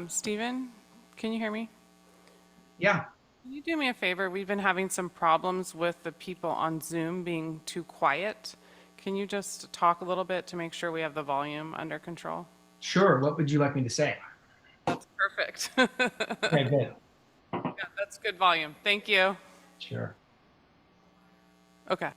Steven, can you hear me? Yeah, Can you do me a favor? We've been having some problems with the people on Zoom being too quiet. Can you just talk a little bit to make sure we have the volume under control? sure. What would you like me to say? That's perfect. Okay, good. That's good volume. Thank you. Sure. Okay.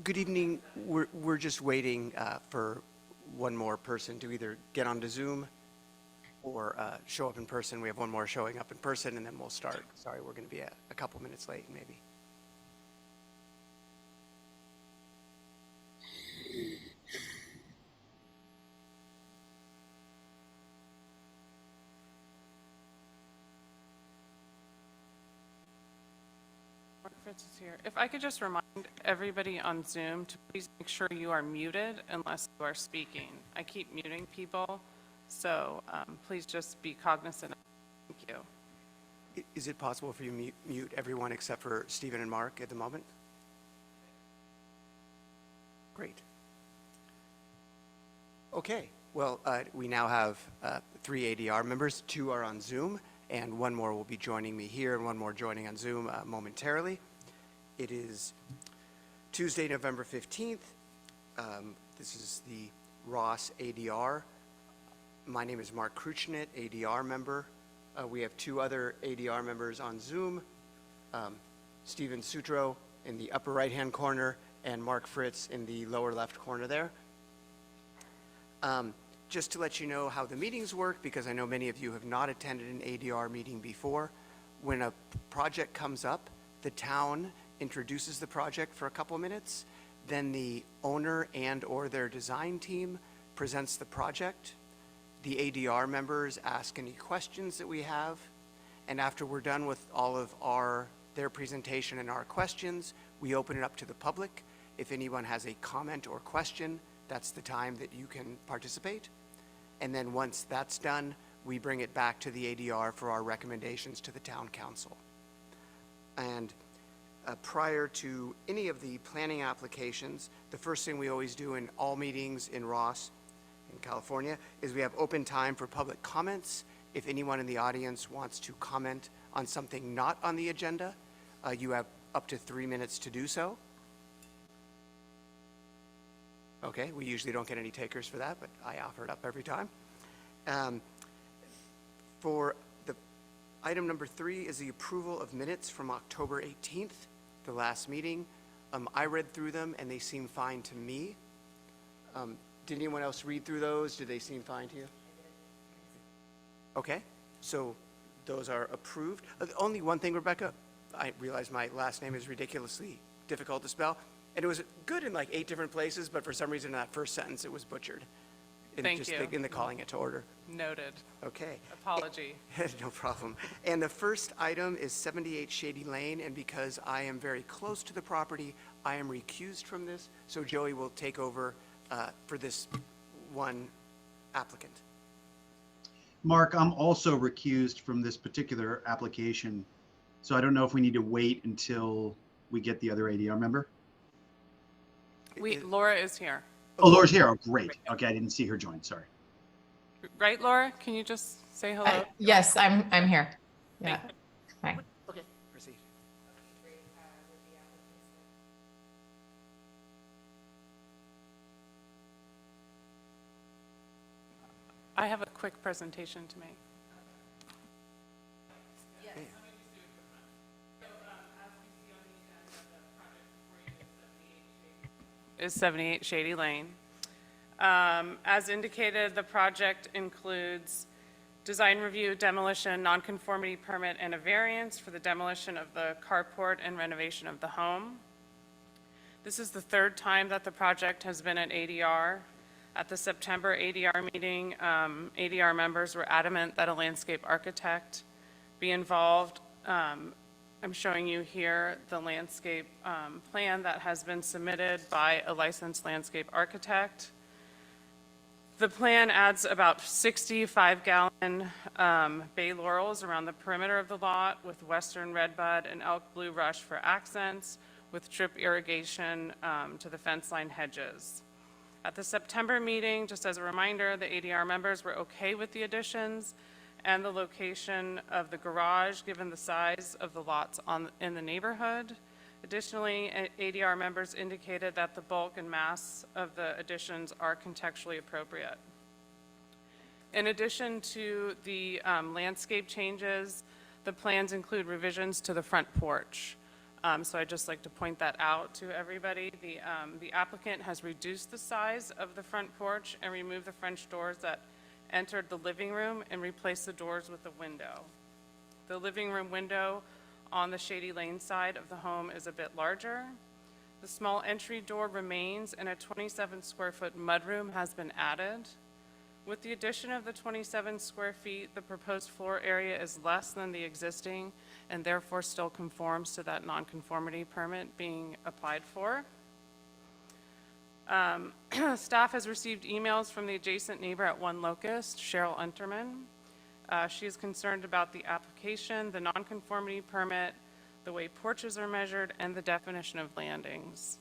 Good evening. We're just waiting for one more person to either get onto Zoom or show up in person. We have one more showing up in person, and then we'll start. Sorry, we're going to be a couple minutes late, maybe. Mark Fritz is here. If I could just remind everybody on Zoom to please make sure you are muted unless you are speaking. I keep muting people, so please just be cognizant. Thank you. Is it possible for you to mute everyone except for Stephen and Mark at the moment? Great. Okay. Well, we now have 3 ADR members. 2 are on Zoom, and one more will be joining me here, and one more joining on Zoom momentarily. It is Tuesday, November 15th. This is the Ross ADR. My name is Mark Kruchnet, ADR member. We have 2 other ADR members on Zoom, Stephen Sutro in the upper right-hand corner, and Mark Fritz in the lower left corner there. Just to let you know how the meetings work, because I know many of you have not attended an ADR meeting before, when a project comes up, the town introduces the project for a couple minutes, then the owner and/or their design team presents the project. The ADR members ask any questions that we have, and after we're done with all of their presentation and our questions, we open it up to the public. If anyone has a comment or question, that's the time that you can participate. And then once that's done, we bring it back to the ADR for our recommendations to the town council. And prior to any of the planning applications, the first thing we always do in all meetings in Ross, in California, is we have open time for public comments. If anyone in the audience wants to comment on something not on the agenda, you have up to 3 minutes to do so. Okay, we usually don't get any takers for that, but I offer it up every time. For the item number 3 is the approval of minutes from October 18th, the last meeting. I read through them and they seem fine to me. Did anyone else read through those? Did they seem fine to you? Okay, so those are approved. Only one thing, Rebecca, I realize my last name is ridiculously difficult to spell, and it was good in like 8 different places, but for some reason in that first sentence it was butchered. Thank you. In the calling it to order. Noted. Okay. Apology. No problem. And the first item is 78 Shady Lane, and because I am very close to the property, I am recused from this, so Joey will take over for this one applicant. Mark, I'm also recused from this particular application, so I don't know if we need to wait until we get the other ADR member. Laura is here. Oh, Laura's here. Oh, great. Okay, I didn't see her join. Sorry. Right, Laura? Can you just say hello? Yes, I'm here. Yeah. Hi. Okay, proceed. I have a quick presentation to make. Is 78 Shady Lane. As indicated, the project includes design review, demolition, nonconformity permit, and a variance for the demolition of the carport and renovation of the home. This is the 3rd time that the project has been at ADR. At the September ADR meeting, ADR members were adamant that a landscape architect be involved. I'm showing you here the landscape plan that has been submitted by a licensed landscape architect. The plan adds about 65-gallon bay laurels around the perimeter of the lot with western redbud and elk blue rush for accents, with drip irrigation to the fence line hedges. At the September meeting, just as a reminder, the ADR members were okay with the additions and the location of the garage, given the size of the lots in the neighborhood. Additionally, ADR members indicated that the bulk and mass of the additions are contextually appropriate. In addition to the landscape changes, the plans include revisions to the front porch. So I'd just like to point that out to everybody. The applicant has reduced the size of the front porch and removed the French doors that entered the living room and replaced the doors with a window. The living room window on the Shady Lane side of the home is a bit larger. The small entry door remains, and a 27-square-foot mudroom has been added. With the addition of the 27 square feet, the proposed floor area is less than the existing and therefore still conforms to that nonconformity permit being applied for. Staff has received emails from the adjacent neighbor at One Locust, Cheryl Unterman. She is concerned about the application, the nonconformity permit, the way porches are measured, and the definition of landings.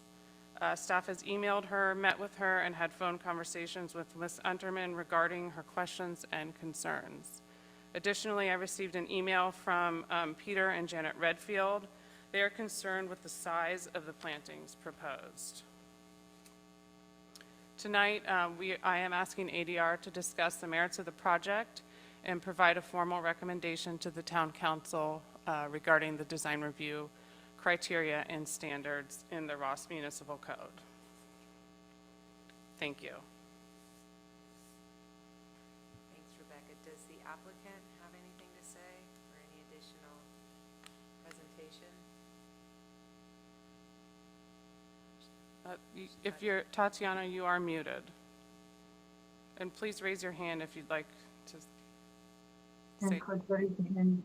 Staff has emailed her, met with her, and had phone conversations with Ms. Unterman regarding her questions and concerns. Additionally, I received an email from Peter and Janet Redfield. They are concerned with the size of the plantings proposed. Tonight, I am asking ADR to discuss the merits of the project and provide a formal recommendation to the town council regarding the design review criteria and standards in the Ross Municipal Code. Thank you. Thanks, Rebecca. Does the applicant have anything to say or any additional presentation? If you're, Tatiana, you are muted. And please raise your hand if you'd like to say. And could raise your hand.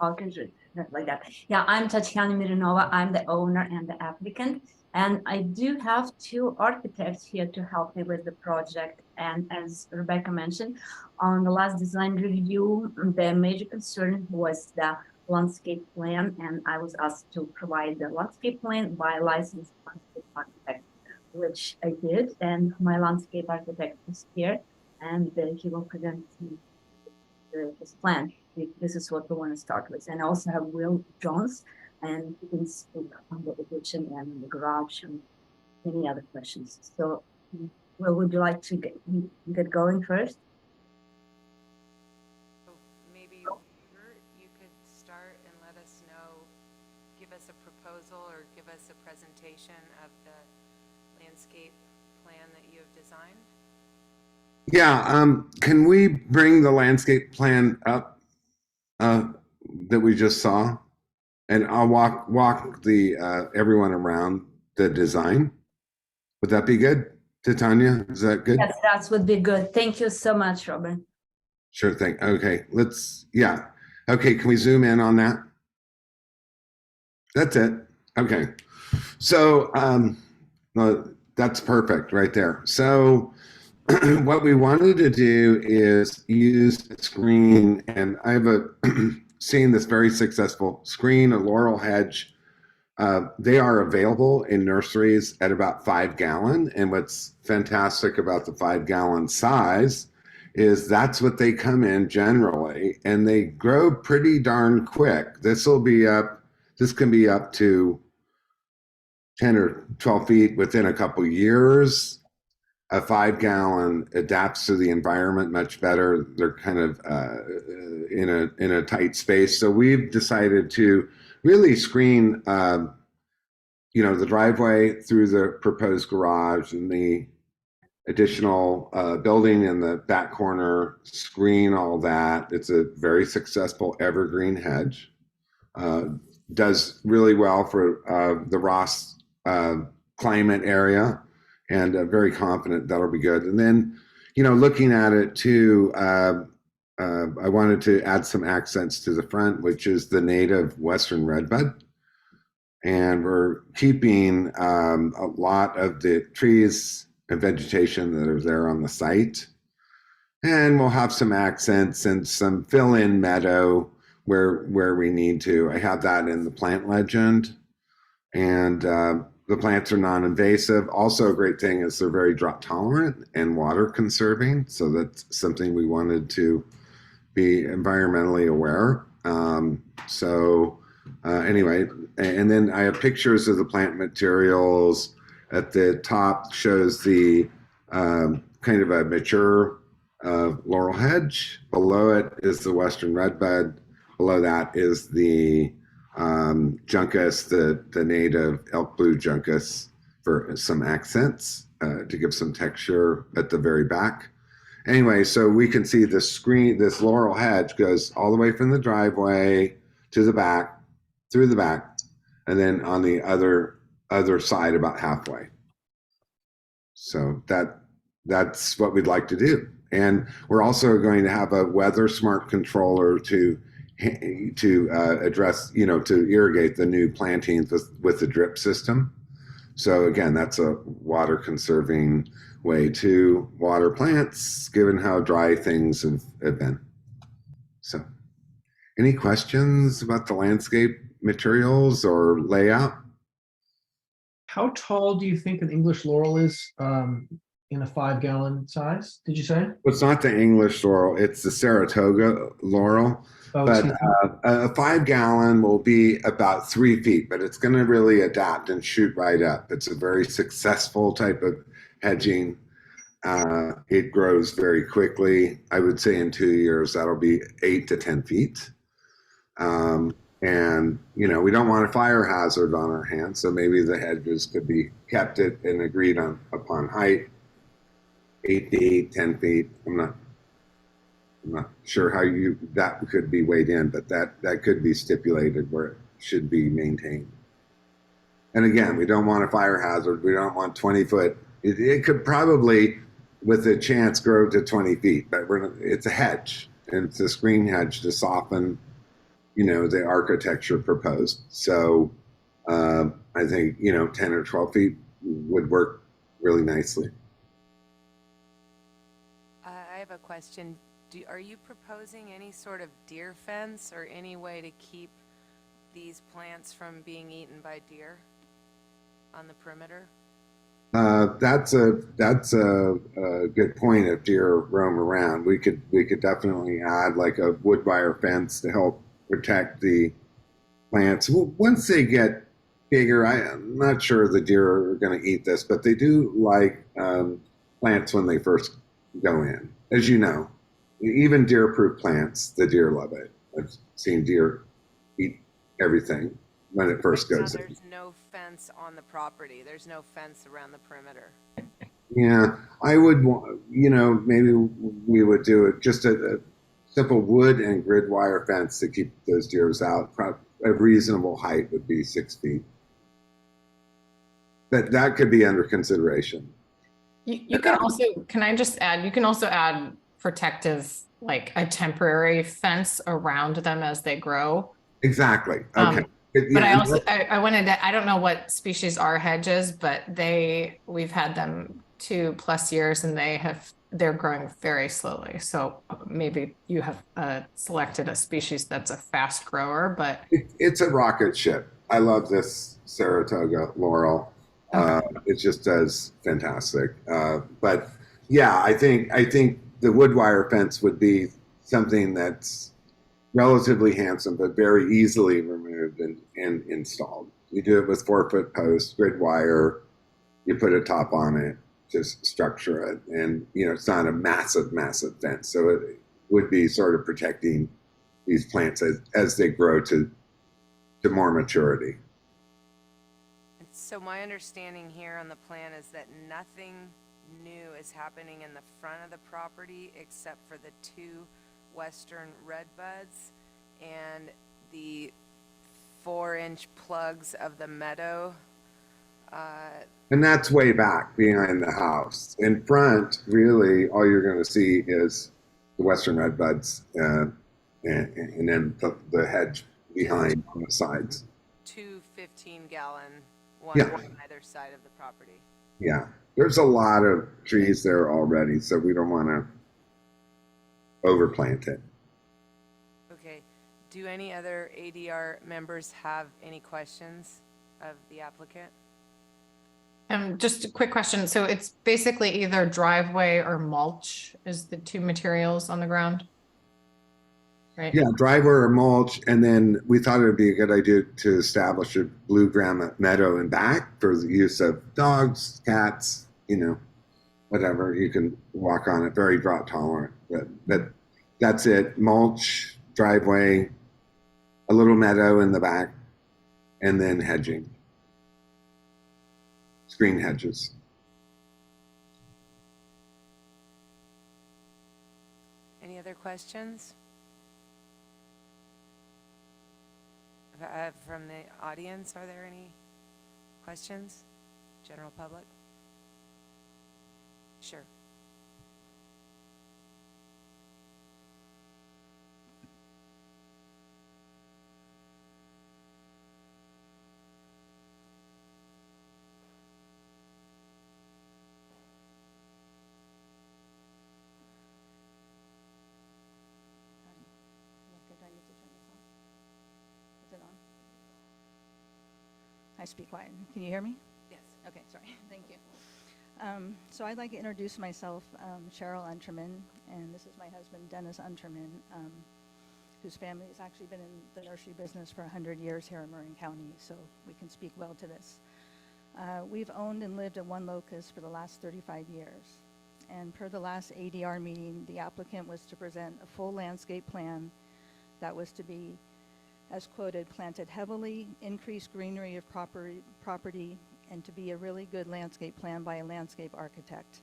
Okay, good. Like that. Yeah, I'm Tatiana Mironova. I'm the owner and the applicant. And I do have two architects here to help me with the project. And as Rebecca mentioned, on the last design review, the major concern was the landscape plan. And I was asked to provide the landscape plan by a licensed landscape architect, which I did. And my landscape architect is here, and he will present his plan. This is what we want to start with. And I also have Will Jones, and he can speak on the addition and the garage and any other questions. So, Will, would you like to get going first? So maybe you could start and let us know, give us a proposal or give us a presentation of the landscape plan that you have designed. Yeah, can we bring the landscape plan up that we just saw? And I'll walk the everyone around the design. Would that be good, Titania? Is that good? Yes, that would be good. Thank you so much, Robin. Sure thing. Okay, yeah. Okay, can we zoom in on that? That's it. Okay. So that's perfect right there. So what we wanted to do is use a screen, and I have seen this very successful screen, a laurel hedge. They are available in nurseries at about 5 gallon. And what's fantastic about the 5 gallon size is that's what they come in generally, and they grow pretty darn quick. This can be up to 10 or 12 feet within a couple years. A 5 gallon adapts to the environment much better. They're kind of in a tight space. So we've decided to really screen, the driveway through the proposed garage and the additional building in the back corner, screen all that. It's a very successful evergreen hedge. Does really well for the Ross climate area, and very confident that'll be good. And then, looking at it too, I wanted to add some accents to the front, which is the native Western redbud. And we're keeping a lot of the trees and vegetation that are there on the site. And we'll have some accents and some fill-in meadow where we need to. I have that in the plant legend. And the plants are non-invasive. Also, a great thing is they're very drought tolerant and water conserving. So that's something we wanted to be environmentally aware. Anyway, and then I have pictures of the plant materials. At the top shows the kind of a mature laurel hedge. Below it is the Western redbud. Below that is the juncus, the native elk blue juncus, for some accents to give some texture at the very back. Anyway, so we can see the screen, this laurel hedge goes all the way from the driveway to the back, through the back, and then on the other side about halfway. So that's what we'd like to do. And we're also going to have a weather smart controller to address, to irrigate the new plantings with the drip system. So again, that's a water conserving way to water plants, given how dry things have been. So any questions about the landscape materials or layout? How tall do you think an English laurel is in a 5 gallon size? Did you say? Well, it's not the English laurel, it's the Saratoga laurel. Oh, But excuse me. a 5 gallon will be about 3 feet, but it's going to really adapt and shoot right up. It's a very successful type of hedging. It grows very quickly. I would say in 2 years, that'll be 8 to 10 feet. And, you know, we don't want a fire hazard on our hands, so maybe the hedges could be kept at and agreed on upon height, 8 feet, 10 feet. I'm not sure how that could be weighed in, but that could be stipulated where it should be maintained. And again, we don't want a fire hazard. We don't want 20-foot. It could probably, with a chance, grow to 20 feet, but it's a hedge, and it's a screen hedge to soften, you know, the architecture proposed. So I think, you know, 10 or 12 feet would work really nicely. I have a question. Are you proposing any sort of deer fence or any way to keep these plants from being eaten by deer on the perimeter? That's a good point. If deer roam around, we could definitely add like a wood wire fence to help protect the plants. Once they get bigger, I'm not sure the deer are going to eat this, but they do like plants when they first go in. As you know, even deer-proof plants, the deer love it. I've seen deer eat everything when it first Right now, goes in. there's no fence on the property. There's no fence around the perimeter. Yeah, I would, you know, maybe we would do it just a simple wood and grid wire fence to keep those deers out. A reasonable height would be 6 feet. That could be under consideration. You can also, can I just add, you can also add protective, like a temporary fence around them as they grow. Exactly. Okay. But I also, I wanted to, I don't know what species are hedges, but we've had them 2+ years and they're growing very slowly. So maybe you have selected a species that's a fast grower, but. It's a rocket ship. I love this Saratoga laurel. It just does fantastic. But yeah, I think the wood wire fence would be something that's relatively handsome, but very easily removed and installed. You do it with 4-foot posts, grid wire. You put a top on it, just structure it, and you know it's not a massive fence. So it would be sort of protecting these plants as they grow to more maturity. So my understanding here on the plan is that nothing new is happening in the front of the property except for the 2 western red buds and the 4-inch plugs of the meadow. And that's way back behind the house. In front, really, all you're going to see is the western red buds and then the hedge behind on the sides. 2 15-gallon, one Yeah. on either side of the property. Yeah, there's a lot of trees there already, so we don't want to overplant it. Okay. Do any other ADR members have any questions of the applicant? Just a quick question. So it's basically either driveway or mulch is the 2 materials on the ground, right? Yeah, driver or mulch, and then we thought it would be a good idea to establish a blue granite meadow in back for the use of dogs, cats, you know, whatever. You can walk on it, very drought tolerant. But that's it. Mulch, driveway, a little meadow in the back, and then hedging. Screen hedges. Any other questions? From the audience, are there any questions? General public? Sure. I speak quiet. Can you hear me? Yes. Okay, sorry. Thank you. So I'd like to introduce myself, Cheryl Unterman, and this is my husband, Dennis Unterman, whose family has actually been in the nursery business for 100 years here in Marin County, so we can speak well to this. We've owned and lived at one locus for the last 35 years. And per the last ADR meeting, the applicant was to present a full landscape plan that was to be as quoted, planted heavily, increased greenery of property, and to be a really good landscape plan by a landscape architect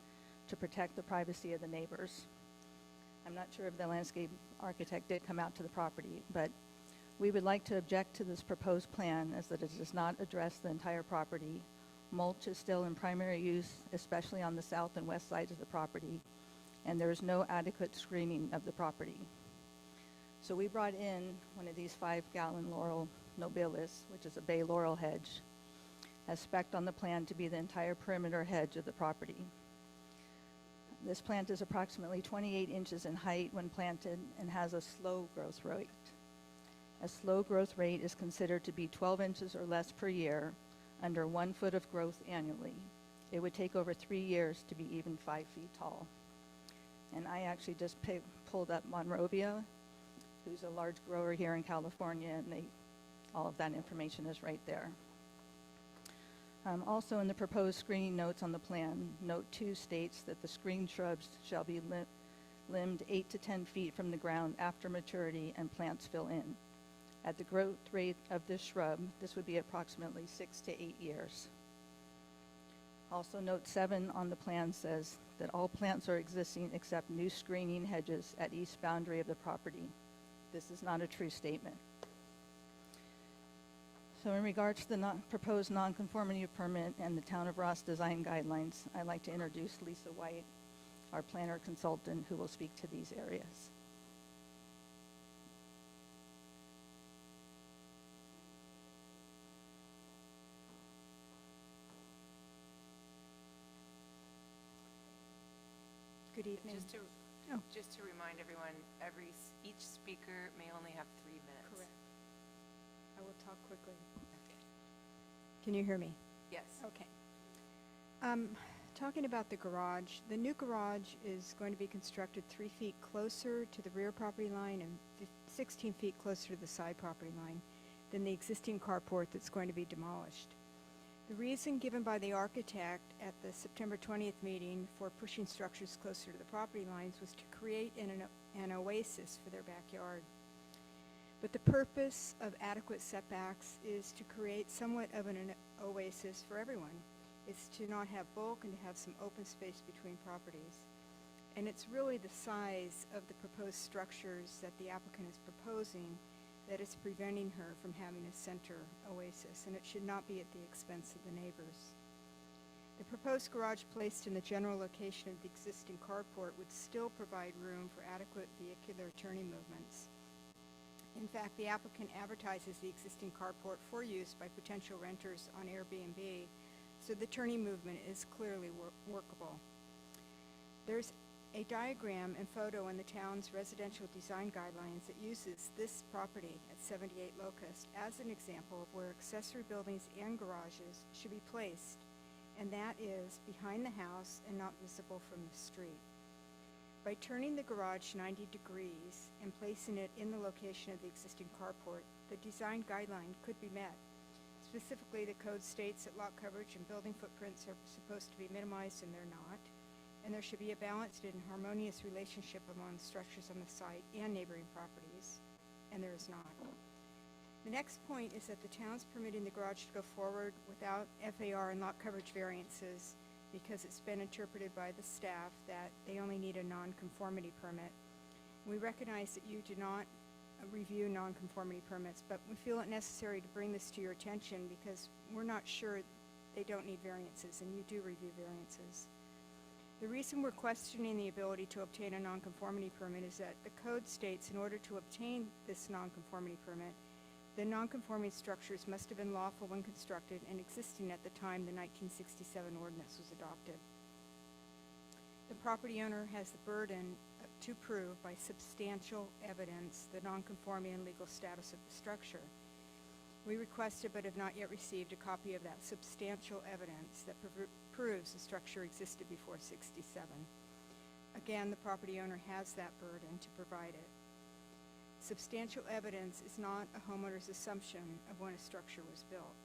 to protect the privacy of the neighbors. I'm not sure if the landscape architect did come out to the property, but we would like to object to this proposed plan as that it does not address the entire property. Mulch is still in primary use, especially on the south and west sides of the property, and there is no adequate screening of the property. So we brought in one of these 5-gallon Laurel nobilis, which is a bay laurel hedge, as spec'd on the plan to be the entire perimeter hedge of the property. This plant is approximately 28 inches in height when planted and has a slow growth rate. A slow growth rate is considered to be 12 inches or less per year, under 1 foot of growth annually. It would take over 3 years to be even 5 feet tall. And I actually just pulled up Monrovia, who's a large grower here in California, and all of that information is right there. Also in the proposed screening notes on the plan, note 2 states that the screened shrubs shall be limbed 8 to 10 feet from the ground after maturity and plants fill in. At the growth rate of this shrub, this would be approximately 6 to 8 years. Also, note 7 on the plan says that all plants are existing except new screening hedges at east boundary of the property. This is not a true statement. So in regards to the proposed nonconformity permit and the Town of Ross design guidelines, I'd like to introduce Lisa White, our planner consultant, who will speak to these areas. Good evening. Just to remind everyone, each speaker may only have 3 minutes. Correct. I will talk quickly. Can you hear me? Yes. Okay. Talking about the garage, the new garage is going to be constructed 3 feet closer to the rear property line and 16 feet closer to the side property line than the existing carport that's going to be demolished. The reason given by the architect at the September 20th meeting for pushing structures closer to the property lines was to create an oasis for their backyard. But the purpose of adequate setbacks is to create somewhat of an oasis for everyone. It's to not have bulk and to have some open space between properties. And it's really the size of the proposed structures that the applicant is proposing that is preventing her from having a center oasis, and it should not be at the expense of the neighbors. The proposed garage placed in the general location of the existing carport would still provide room for adequate vehicular turning movements. In fact, the applicant advertises the existing carport for use by potential renters on Airbnb, so the turning movement is clearly workable. There's a diagram and photo in the town's residential design guidelines that uses this property at 78 Locust as an example of where accessory buildings and garages should be placed, and that is behind the house and not visible from the street. By turning the garage 90 degrees and placing it in the location of the existing carport, the design guideline could be met. Specifically, the code states that lot coverage and building footprints are supposed to be minimized, and they're not. And there should be a balanced and harmonious relationship among structures on the site and neighboring properties, and there is not. The next point is that the town's permitting the garage to go forward without FAR and lot coverage variances because it's been interpreted by the staff that they only need a non-conformity permit. We recognize that you do not review non-conformity permits, but we feel it necessary to bring this to your attention because we're not sure they don't need variances, and you do review variances. The reason we're questioning the ability to obtain a nonconformity permit is that the code states in order to obtain this nonconformity permit, the nonconforming structures must have been lawful when constructed and existing at the time the 1967 ordinance was adopted. The property owner has the burden to prove by substantial evidence the nonconformity and legal status of the structure. We requested but have not yet received a copy of that substantial evidence that proves the structure existed before '67. Again, the property owner has that burden to provide it. Substantial evidence is not a homeowner's assumption of when a structure was built.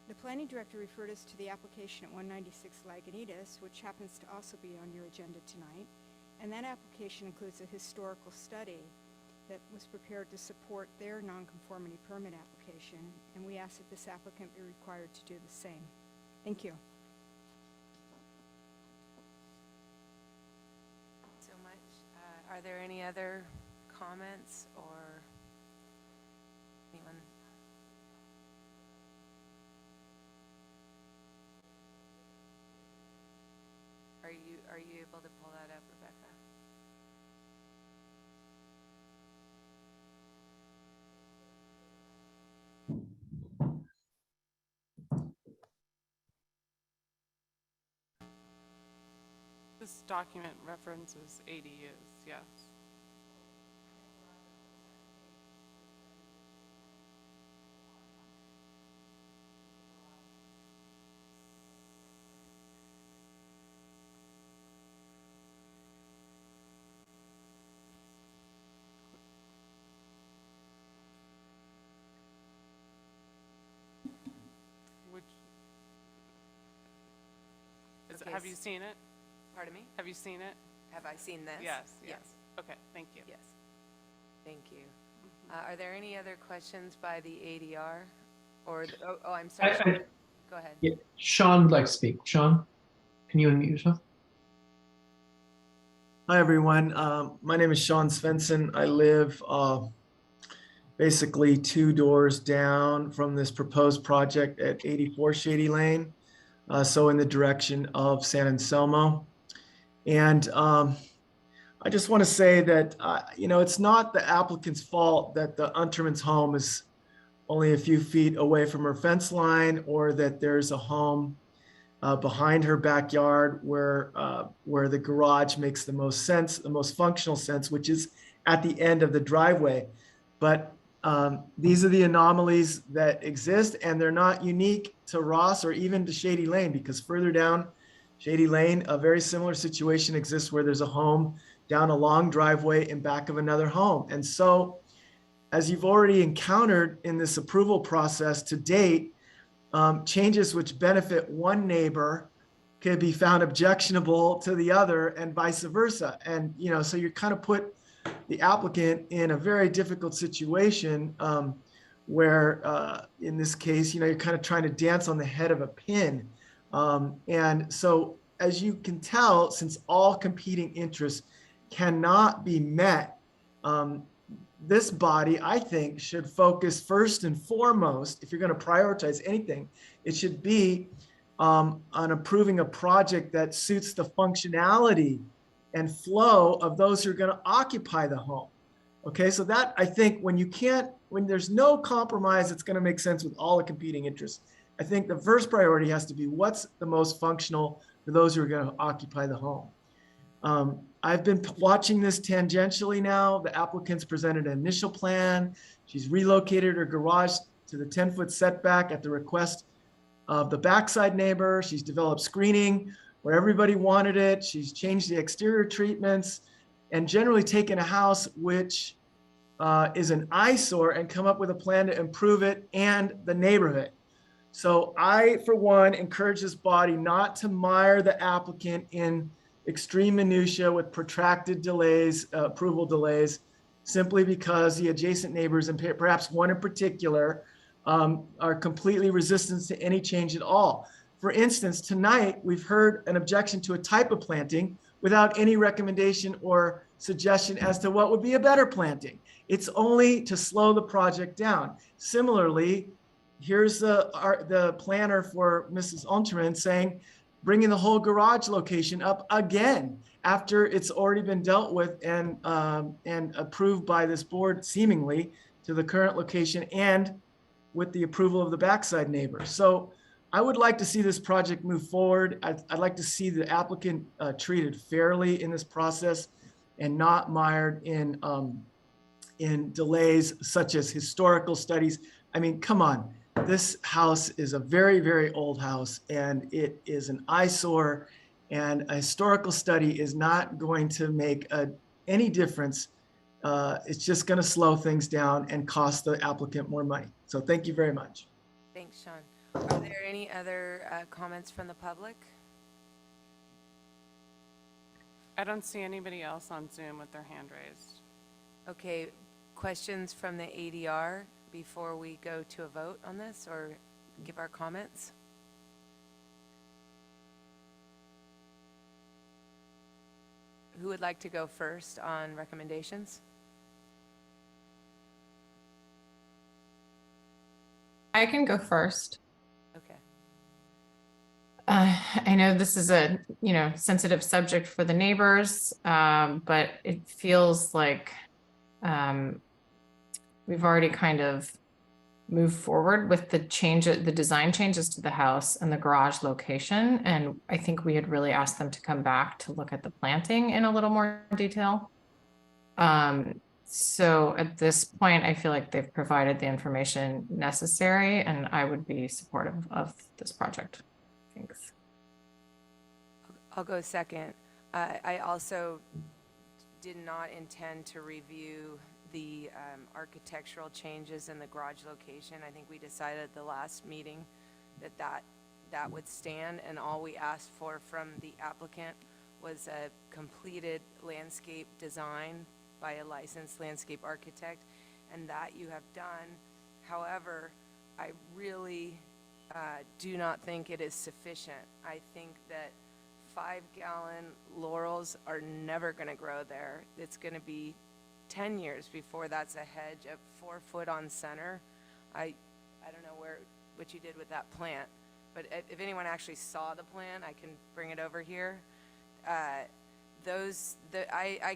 The planning director referred us to the application at 196 Lagunitas, which happens to also be on your agenda tonight, and that application includes a historical study that was prepared to support their nonconformity permit application, and we ask that this applicant be required to do the same. Thank you. So much. Are there any other comments or anyone? Are you able to pull that up, Rebecca? This document references ADUs, yes. Which, Okay, have you seen it? Pardon me? Have you seen it? Have I seen this? Yes, yes. Okay, thank you. Yes. Thank you. Are there any other questions by the ADR? Or, I'm sorry. Go ahead. Yeah, Sean would like to speak. Sean, can you unmute yourself? Hi, everyone. My name is Sean Svensson. I live basically 2 doors down from this proposed project at 84 Shady Lane, so in the direction of San Anselmo. And I just want to say that, it's not the applicant's fault that the Unterman's home is only a few feet away from her fence line, or that there's a home behind her backyard where the garage makes the most sense, the most functional sense, which is at the end of the driveway. But these are the anomalies that exist, and they're not unique to Ross or even to Shady Lane, because further down Shady Lane, a very similar situation exists where there's a home down a long driveway in back of another home. And so, as you've already encountered in this approval process to date, changes which benefit one neighbor could be found objectionable to the other, and vice versa. And, so you kind of put the applicant in a very difficult situation where, in this case, you're kind of trying to dance on the head of a pin. And so, as you can tell, since all competing interests cannot be met, this body, I think, should focus first and foremost, if you're going to prioritize anything, it should be on approving a project that suits the functionality and flow of those who are going to occupy the home. Okay, so that, I think, when there's no compromise, it's going to make sense with all the competing interests. I think the first priority has to be what's the most functional for those who are going to occupy the home. I've been watching this tangentially now. The applicant's presented an initial plan. She's relocated her garage to the 10-foot setback at the request of the backside neighbor. She's developed screening where everybody wanted it. She's changed the exterior treatments and generally taken a house which is an eyesore and come up with a plan to improve it and the neighborhood. So I, for one, encourage this body not to mire the applicant in extreme minutia with protracted delays, approval delays, simply because the adjacent neighbors, and perhaps one in particular, are completely resistant to any change at all. For instance, tonight, we've heard an objection to a type of planting without any recommendation or suggestion as to what would be a better planting. It's only to slow the project down. Similarly, here's the planner for Mrs. Unterman saying, bringing the whole garage location up again after it's already been dealt with and approved by this board, seemingly, to the current location and with the approval of the backside neighbor. So I would like to see this project move forward. I'd like to see the applicant treated fairly in this process and not mired in delays such as historical studies. I mean, come on. This house is a very, very old house, and it is an eyesore, and a historical study is not going to make any difference. It's just going to slow things down and cost the applicant more money. So thank you very much. Thanks, Sean. Are there any other comments from the public? I don't see anybody else on Zoom with their hand raised. Okay, questions from the ADR before we go to a vote on this or give our comments? Who would like to go first on recommendations? I can go first. Okay. I know this is a, sensitive subject for the neighbors, but it feels like we've already kind of moved forward with the design changes to the house and the garage location. And I think we had really asked them to come back to look at the planting in a little more detail. So at this point, I feel like they've provided the information necessary, and I would be supportive of this project. Thanks. I'll go second. I also did not intend to review the architectural changes in the garage location. I think we decided at the last meeting that would stand, and all we asked for from the applicant was a completed landscape design by a licensed landscape architect, and that you have done. However, I really do not think it is sufficient. I think that 5-gallon laurels are never going to grow there. It's going to be 10 years before that's a hedge at 4 foot on center. I don't know what you did with that plant, but if anyone actually saw the plan, I can bring it over here. I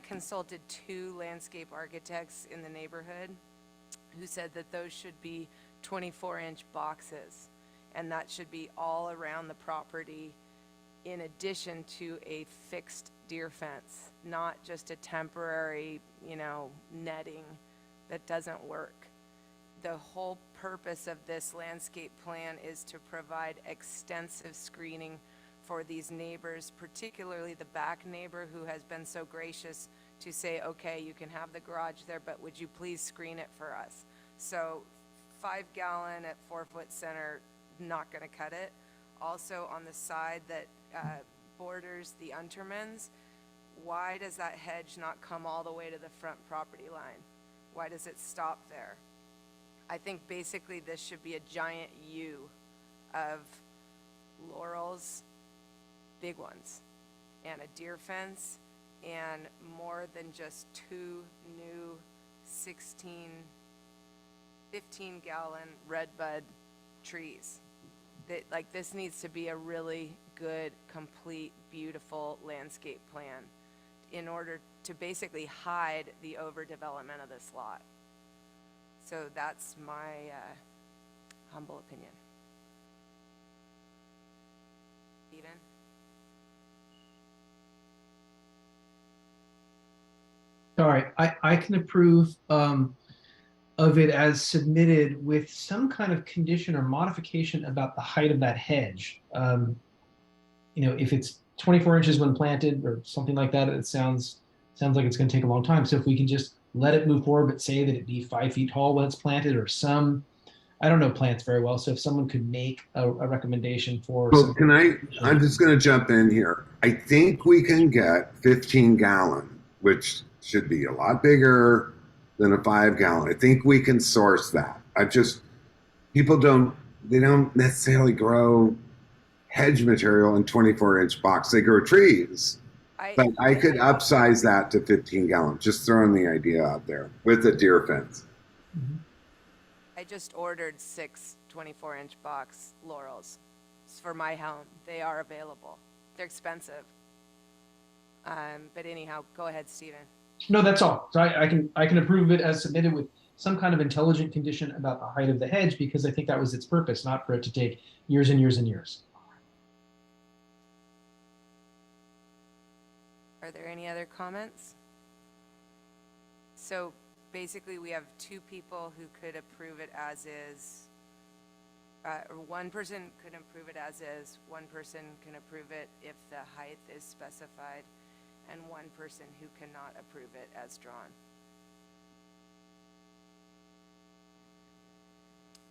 consulted 2 landscape architects in the neighborhood who said that those should be 24-inch boxes, and that should be all around the property in addition to a fixed deer fence, not just a temporary, netting that doesn't work. The whole purpose of this landscape plan is to provide extensive screening for these neighbors, particularly the back neighbor who has been so gracious to say, okay, you can have the garage there, but would you please screen it for us? So 5-gallon at 4 foot center, not gonna cut it. Also on the side that borders the Untermans, why does that hedge not come all the way to the front property line? Why does it stop there? I think basically this should be a giant U of laurels, big ones, and a deer fence, and more than just 2 new 15-gallon redbud trees. This needs to be a really good, complete, beautiful landscape plan in order to basically hide the overdevelopment of this lot. So that's my humble opinion. Stephen? All right, I can approve of it as submitted with some kind of condition or modification about the height of that hedge. If it's 24 inches when planted or something like that, it sounds like it's going to take a long time. So if we can just let it move forward, but say that it be 5 feet tall when it's planted, or I don't know plants very well. So if someone could make a recommendation for. Well, I'm just going to jump in here. I think we can get 15-gallon, which should be a lot bigger than a 5-gallon. I think we can source that. People don't necessarily grow hedge material in 24-inch box. They grow trees. But I could upsize that to 15-gallon, just throwing the idea out there with a deer fence. I just ordered 6 24-inch box laurels for my home. They are available. They're expensive. But anyhow, go ahead, Stephen. No, that's all. So I can approve it as submitted with some kind of intelligent condition about the height of the hedge, because I think that was its purpose, not for it to take years and years and years. Are there any other comments? So basically we have 2 people who could approve it as is. Or one person could approve it as is, one person can approve it if the height is specified, and one person who cannot approve it as drawn.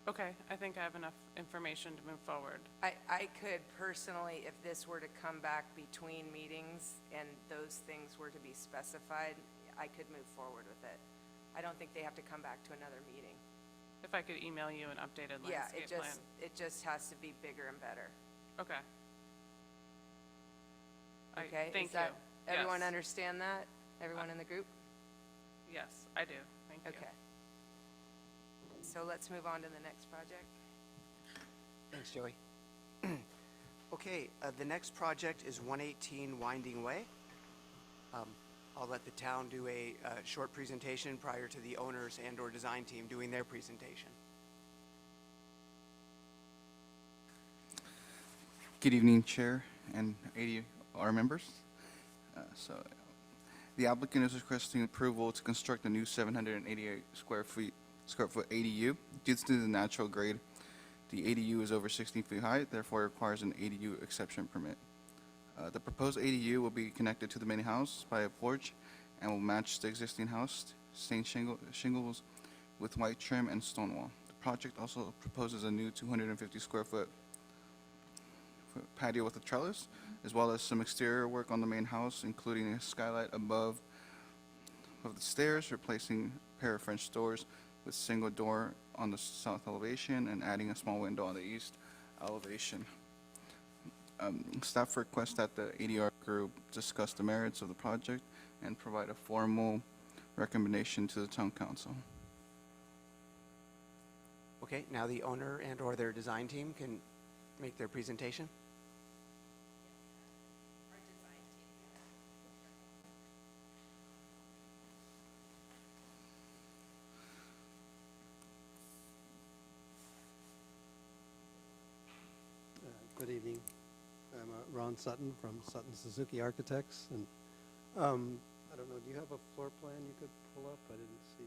Okay, I think I have enough information to move forward. I could personally, if this were to come back between meetings and those things were to be specified, I could move forward with it. I don't think they have to come back to another meeting. If I could email you an updated Yeah, landscape plan. it just has to be bigger and better. Okay. Okay? Thank Is that, you. everyone Yes. understand that? Everyone in the group? Yes, I do. Thank you. Okay. So let's move on to the next project. Thanks, Joey. Okay, the next project is 118 Winding Way. I'll let the town do a short presentation prior to the owners and/or design team doing their presentation. Good evening, Chair and ADR members. The applicant is requesting approval to construct a new 788 square foot ADU. Due to the natural grade, the ADU is over 16 feet high, therefore requires an ADU exception permit. The proposed ADU will be connected to the main house by a porch and will match the existing house, stained shingles with white trim and stone wall. The project also proposes a new 250 square foot patio with a trellis, as well as some exterior work on the main house, including a skylight above the stairs, replacing a pair of French doors with single door on the south elevation and adding a small window on the east elevation. Staff requests that the ADR group discuss the merits of the project and provide a formal recommendation to the town council. Okay, now the owner and/or their design team can make their presentation. Good evening. I'm Ron Sutton from Sutton Suzuki Architects, and I don't know, do you have a floor plan you could pull up? I didn't see.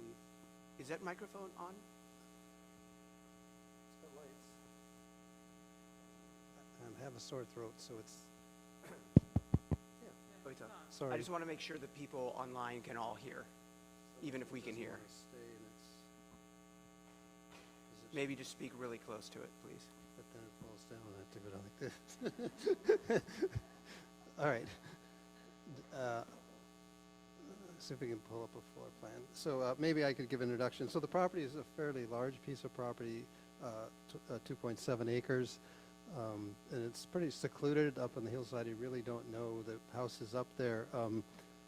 Is that microphone on? It's got lights. I have a sore throat, so it's, Oh, it's on. sorry. I just want to make sure that people online can all hear, even if we can Doesn't hear. wanna stay in its position, Maybe just speak really close to it, please. But then it falls down, I have to go down like this. All right. See if we can pull up a floor plan. So maybe I could give an introduction. So the property is a fairly large piece of property, 2.7 acres. And it's pretty secluded up on the hillside. You really don't know the house is up there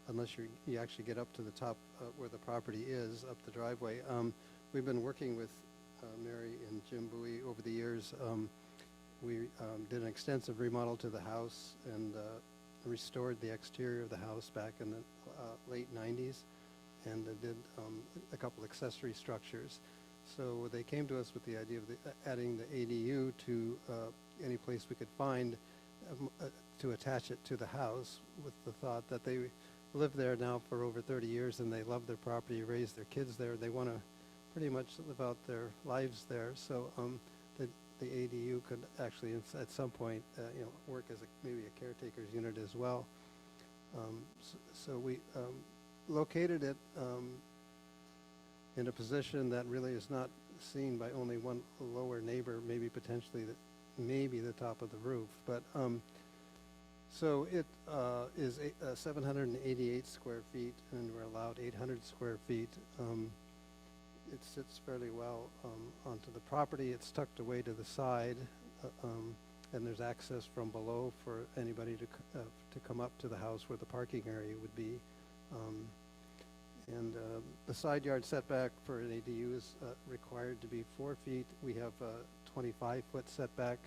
unless you actually get up to the top where the property is, up the driveway. We've been working with Mary and Jim Bowie over the years. We did an extensive remodel to the house and restored the exterior of the house back in the late 90s, and did a couple accessory structures. So they came to us with the idea of adding the ADU to any place we could find to attach it to the house, with the thought that they live there now for over 30 years and they love their property, raise their kids there. They want to pretty much live out their lives there. So the ADU could actually, at some point, work as maybe a caretaker's unit as well. So we located it in a position that really is not seen by only one lower neighbor, maybe potentially maybe the top of the roof. But so it is 788 square feet, and we're allowed 800 square feet. It sits fairly well onto the property. It's tucked away to the side, and there's access from below for anybody to come up to the house where the parking area would be. And the side yard setback for an ADU is required to be 4 feet. We have a 25-foot setback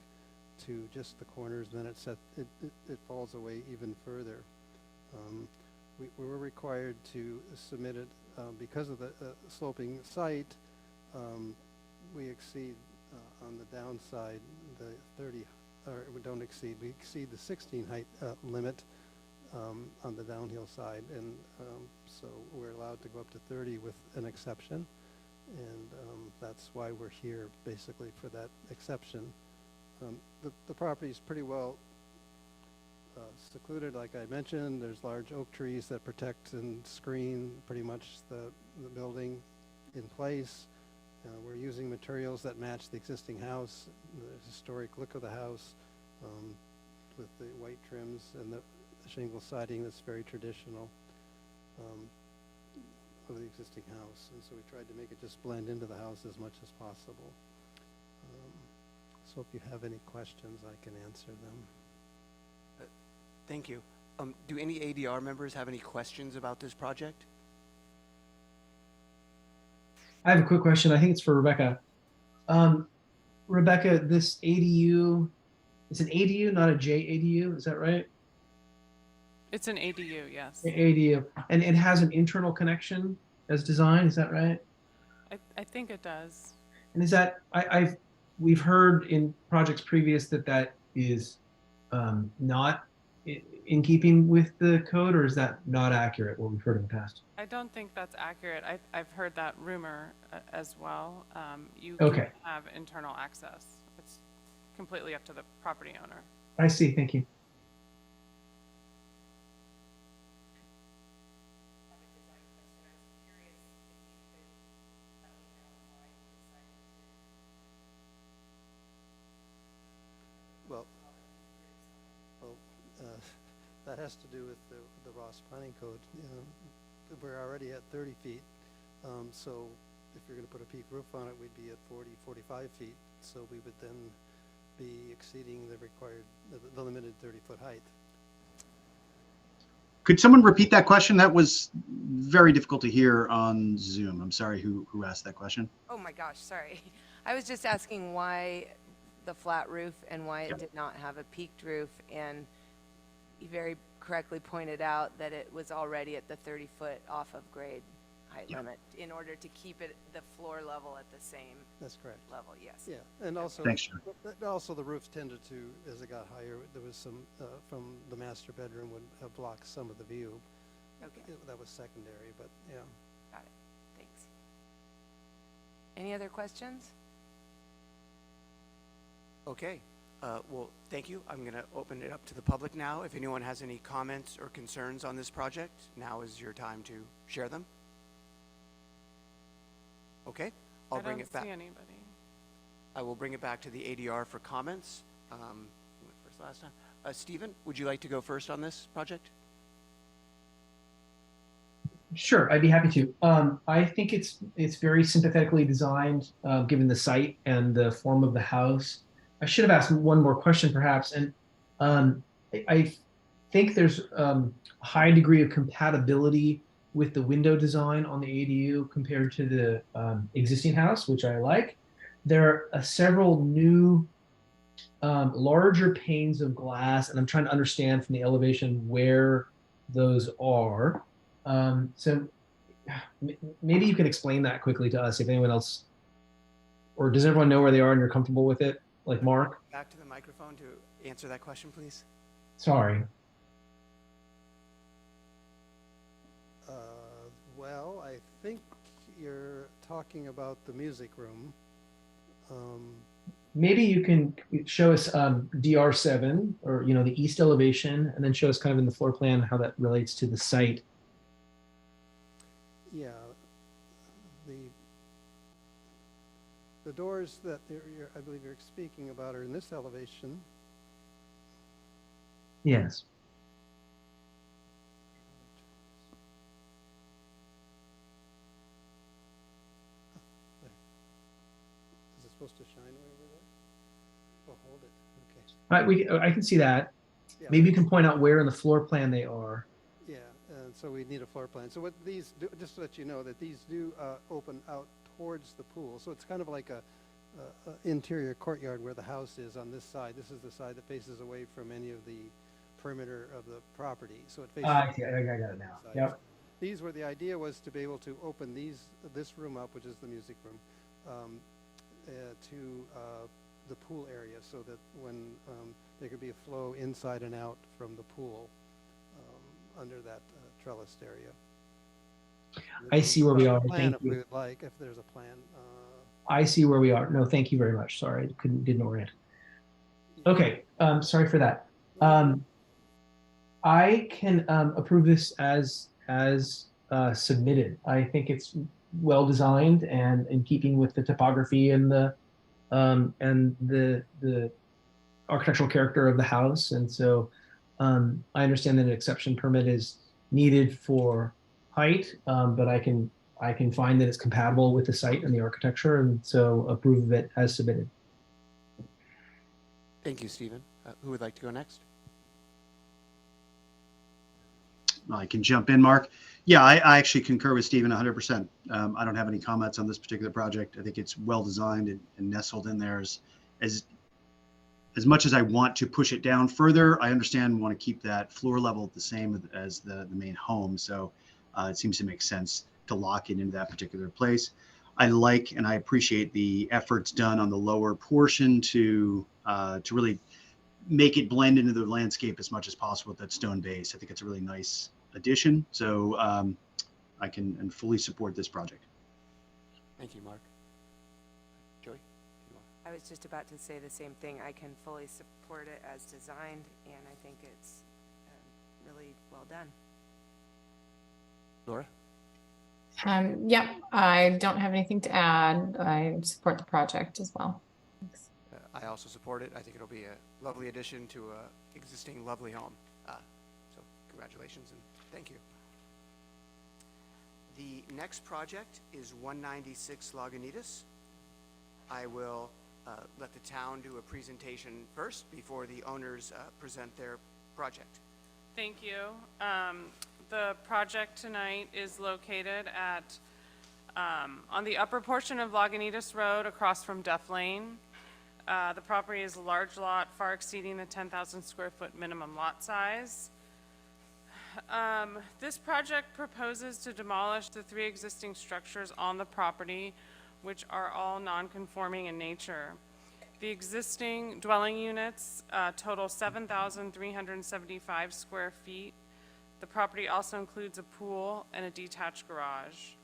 to just the corners, then it falls away even further. We were required to submit it because of the sloping site. We exceed on the downside the 30, or we don't exceed, we exceed the 16 height limit on the downhill side, and so we're allowed to go up to 30 with an exception, and that's why we're here, basically, for that exception. The property is pretty well secluded, like I mentioned. There's large oak trees that protect and screen pretty much the building in place. We're using materials that match the existing house, the historic look of the house, with the white trims and the shingle siding that's very traditional. the existing house. And so we tried to make it just blend into the house as much as possible. So if you have any questions, I can answer them. Thank you. Do any ADR members have any questions about this project? I have a quick question. I think it's for Rebecca. Rebecca, this ADU, it's an ADU, not a JADU, is that right? It's an ADU, yes. ADU, and it has an internal connection as designed, is that right? I think it does. And is that, we've heard in projects previous that that is not in keeping with the code, or is that not accurate, what we've heard in the past? I don't think that's accurate. I've heard that rumor as well. You Okay. can have internal access. It's completely up to the property owner. I see, thank you. That has to do with the Ross Planning Code. We're already at 30 feet. So if you're going to put a peak roof on it, we'd be at 40, 45 feet. So we would then be exceeding the required, the limited 30-foot height. Could someone repeat that question? That was very difficult to hear on Zoom. I'm sorry, who asked that question? Oh my gosh, sorry. I was just asking why the flat roof and why it did not have a peaked roof, and you very correctly pointed out that it was already at the 30-foot off of grade height limit in order to keep it the floor level at the same That's correct. level, yes. Yeah, and also, Thanks, John. also the roofs tended to, as it got higher, there was some from the master bedroom would have blocked some of the view. Okay. That was secondary, but yeah. Got it, thanks. Any other questions? Okay. Well, thank you. I'm going to open it up to the public now. If anyone has any comments or concerns on this project, now is your time to share them. Okay, I'll bring it back. I don't see anybody. I will bring it back to the ADR for comments. Who went first last time? Stephen, would you like to go first on this project? Sure, I'd be happy to. I think it's very sympathetically designed, given the site and the form of the house. I should have asked one more question, perhaps. And I think there's a high degree of compatibility with the window design on the ADU compared to the existing house, which I like. There are several new larger panes of glass, and I'm trying to understand from the elevation where those are. So maybe you can explain that quickly to us if anyone else, or does everyone know where they are and you're comfortable with it? Like Mark? Back to the microphone to answer that question, please. Sorry. Well, I think you're talking about the music room. Maybe you can show us DR7, or the east elevation, and then show us kind of in the floor plan how that relates to the site. Yeah, the doors that I believe you're speaking about are in this elevation. Yes. Is it supposed to shine way over there? Oh, hold it. Okay. I can see that. Yeah. Maybe you can point out where in the floor plan they are. Yeah, and so we need a floor plan. So what these do, just to let you know that these do open out towards the pool. So it's kind of like a interior courtyard where the house is on this side. This is the side that faces away from any of the perimeter of the property. So it faces. I see. I got it now. Yep. These were, the idea was to be able to open this room up, which is the music room, to the pool area, so that when there could be a flow inside and out from the pool under that trellised area. I see where we are. Plan Thank if we you. would like, if there's a plan. I see where we are. No, thank you very much. Sorry, I didn't orient. Okay, sorry for that. I can approve this as submitted. I think it's well designed and in keeping with the topography and the architectural character of the house. And so I understand that an exception permit is needed for height, but I can I can find that it's compatible with the site and the architecture, and so approve of it as submitted. Thank you, Stephen. Who would like to go next? I can jump in, Mark. Yeah, I actually concur with Stephen 100%. I don't have any comments on this particular project. I think it's well designed and nestled in there. As much as I want to push it down further, I understand we want to keep that floor level the same as the main home. So it seems to make sense to lock it into that particular place. I like and I appreciate the efforts done on the lower portion to really make it blend into the landscape as much as possible with that stone base. I think it's a really nice addition. So I can fully support this project. Thank you, Mark. Joey? I was just about to say the same thing. I can fully support it as designed, and I think it's really well done. Laura? Yep, I don't have anything to add. I support the project as well. Thanks. I also support it. I think it'll be a lovely addition to a existing lovely home. So congratulations and thank you. The next project is 196 Lagunitas. I will let the town do a presentation first before the owners present their project. Thank you. The project tonight is located at, on the upper portion of Lagunitas Road across from Duff Lane. The property is a large lot, far exceeding the 10,000 square foot minimum lot size. This project proposes to demolish the 3 existing structures on the property, which are all non-conforming in nature. The existing dwelling units total 7,375 square feet. The property also includes a pool and a detached garage.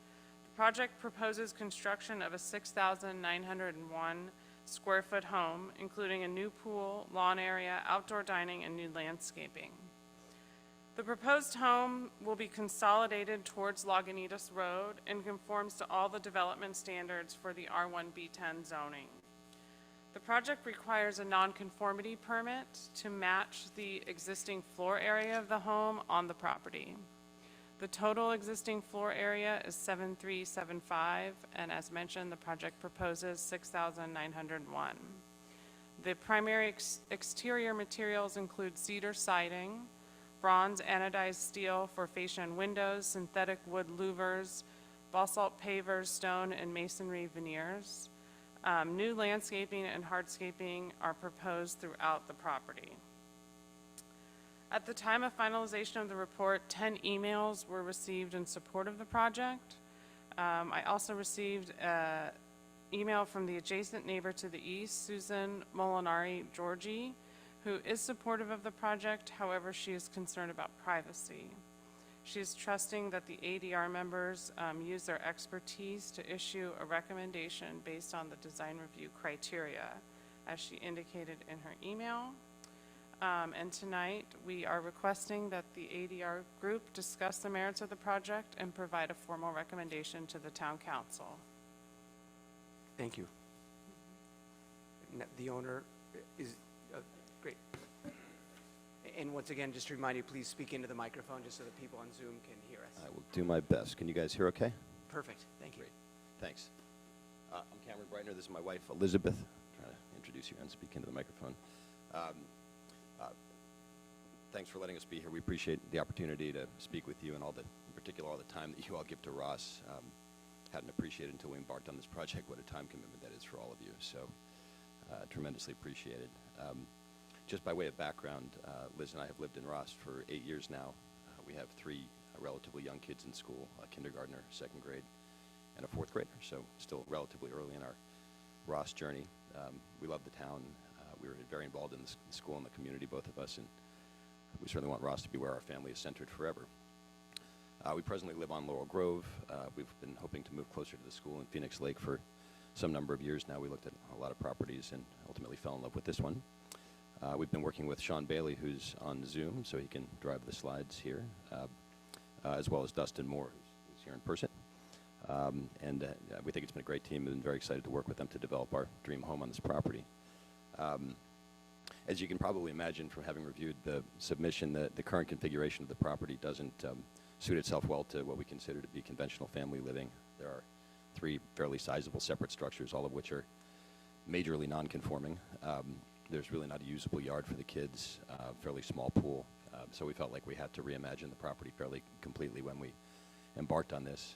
The project proposes construction of a 6,901 square foot home, including a new pool, lawn area, outdoor dining, and new landscaping. The proposed home will be consolidated towards Lagunitas Road and conforms to all the development standards for the R1B10 zoning. The project requires a nonconformity permit to match the existing floor area of the home on the property. The total existing floor area is 7,375, and as mentioned, the project proposes 6,901. The primary exterior materials include cedar siding, bronze anodized steel for fascia and windows, synthetic wood louvers, basalt pavers, stone and masonry veneers. New landscaping and hardscaping are proposed throughout the property. At the time of finalization of the report, 10 emails were received in support of the project. I also received an email from the adjacent neighbor to the east, Susan Molinari Georgie, who is supportive of the project. However, she is concerned about privacy. She is trusting that the ADR members use their expertise to issue a recommendation based on the design review criteria, as she indicated in her email. And tonight, we are requesting that the ADR group discuss the merits of the project and provide a formal recommendation to the town council. Thank you. The owner is, great. And once again, just to remind you, please speak into the microphone just so that people on Zoom can hear us. I will do my best. Can you guys hear okay? Perfect, thank you. Great, thanks. I'm Cameron Breitner. This is my wife, Elizabeth. Trying to introduce you and speak into the microphone. Thanks for letting us be here. We appreciate the opportunity to speak with you and in particular, all the time that you all give to Ross. Hadn't appreciated until we embarked on this project what a time commitment that is for all of you. So tremendously appreciated. Just by way of background, Liz and I have lived in Ross for 8 years now. We have 3 relatively young kids in school, a kindergartner, 2nd grade, and a 4th grader, so still relatively early in our Ross journey. We love the town. We were very involved in the school and the community, both of us, and we certainly want Ross to be where our family is centered forever. We presently live on Laurel Grove. We've been hoping to move closer to the school in Phoenix Lake for some number of years now. We looked at a lot of properties and ultimately fell in love with this one. We've been working with Sean Bailey, who's on Zoom, so he can drive the slides here, as well as Dustin Moore, who's here in person. We think it's been a great team. We've been very excited to work with them to develop our dream home on this property. As you can probably imagine from having reviewed the submission, the current configuration of the property doesn't suit itself well to what we consider to be conventional family living. There are 3 fairly sizable separate structures, all of which are majorly non-conforming. There's really not a usable yard for the kids, fairly small pool. So we felt like we had to reimagine the property fairly completely when we embarked on this.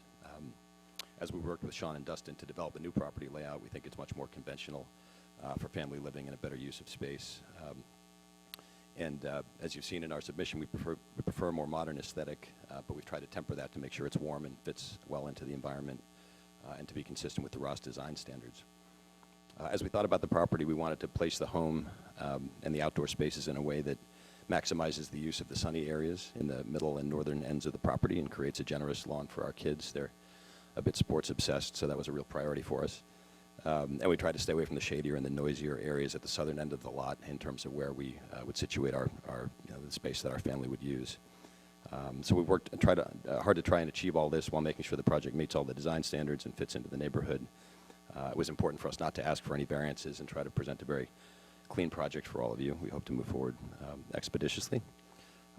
As we worked with Sean and Dustin to develop a new property layout, we think it's much more conventional for family living and a better use of space. As you've seen in our submission, we prefer a more modern aesthetic, but we've tried to temper that to make sure it's warm and fits well into the environment and to be consistent with the Ross design standards. As we thought about the property, we wanted to place the home and the outdoor spaces in a way that maximizes the use of the sunny areas in the middle and northern ends of the property and creates a generous lawn for our kids. They're a bit sports obsessed, so that was a real priority for us. And we tried to stay away from the shadier and the noisier areas at the southern end of the lot in terms of where we would situate our the space that our family would use. So we worked and tried hard to try and achieve all this while making sure the project meets all the design standards and fits into the neighborhood. It was important for us not to ask for any variances and try to present a very clean project for all of you. We hope to move forward expeditiously.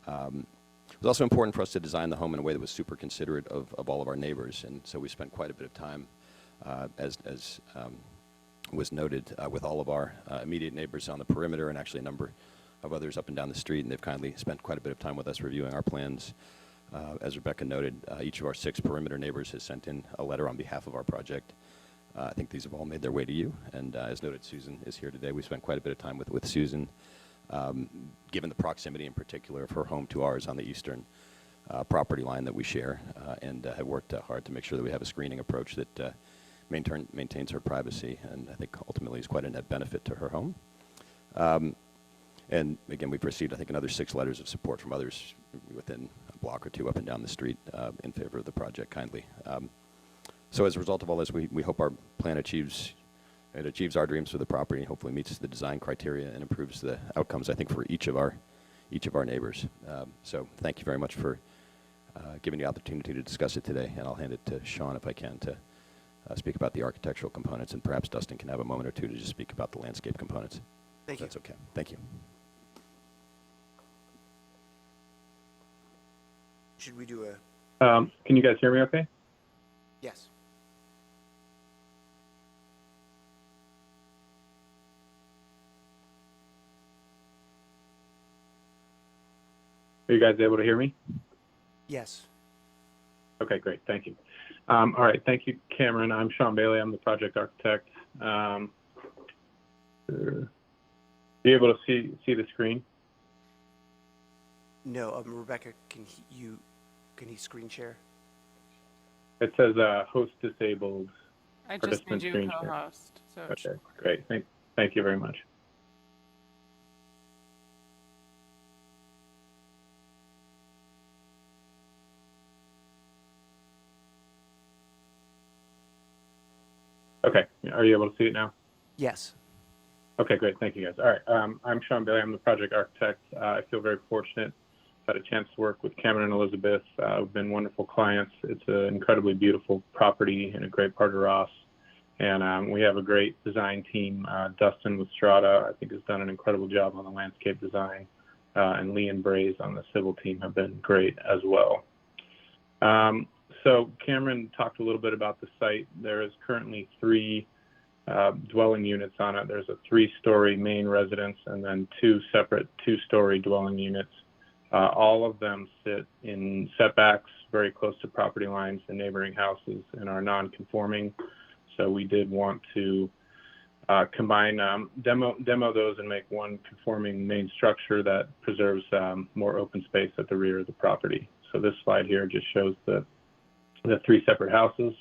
It was also important for us to design the home in a way that was super considerate of all of our neighbors, and so we spent quite a bit of time, as was noted, with all of our immediate neighbors on the perimeter and actually a number of others up and down the street, and they've kindly spent quite a bit of time with us reviewing our plans. As Rebecca noted, each of our 6 perimeter neighbors has sent in a letter on behalf of our project. I think these have all made their way to you, and as noted, Susan is here today. We spent quite a bit of time with Susan, given the proximity in particular of her home to ours on the eastern property line that we share, and have worked hard to make sure that we have a screening approach that maintains her privacy, and I think ultimately is quite a net benefit to her home. And again, we've received, I think, another 6 letters of support from others within a block or 2 up and down the street in favor of the project kindly. So as a result of all this, we hope our plan achieves our dreams for the property and hopefully meets the design criteria and improves the outcomes, I think, for each of our neighbors. So thank you very much for giving me the opportunity to discuss it today, and I'll hand it to Sean if I can to speak about the architectural components, and perhaps Dustin can have a moment or 2 to just speak about the landscape components. Thank you. That's okay. Thank you. Should we do a? Can you guys hear me okay? Yes. Are you guys able to hear me? Yes. Okay, great. Thank you. All right. Thank you, Cameron. I'm Sean Bailey. I'm the project architect. Are you able to see the screen? No, Rebecca, can he screen share? It says host disabled. I just made you screen share. co-host. So Okay, great. Thank you very much. Okay, are you able to see it now? Yes. Okay, great. Thank you, guys. All right, I'm Sean Bailey. I'm the project architect. I feel very fortunate. I've had a chance to work with Cameron and Elizabeth. We've been wonderful clients. It's an incredibly beautiful property in a great part of Ross. And we have a great design team. Dustin with Strata, I think, has done an incredible job on the landscape design. And Lee and Braze on the civil team have been great as well. So Cameron talked a little bit about the site. There is currently 3 dwelling units on it. There's a 3-story main residence and then 2 separate 2-story dwelling units. All of them sit in setbacks very close to property lines and neighboring houses and are non-conforming. So we did want to combine, demo those and make one conforming main structure that preserves more open space at the rear of the property. So this slide here just shows the 3 separate houses.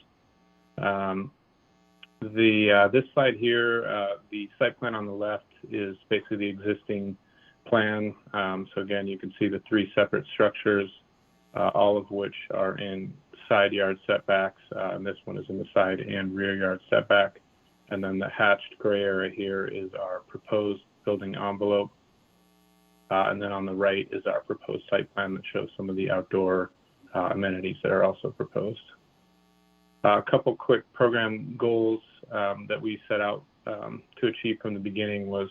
This slide here, the site plan on the left is basically the existing plan. So again, you can see the 3 separate structures, all of which are in side yard setbacks. And this one is in the side and rear yard setback. And then the hatched gray area here is our proposed building envelope. And then on the right is our proposed site plan that shows some of the outdoor amenities that are also proposed. A couple quick program goals that we set out to achieve from the beginning was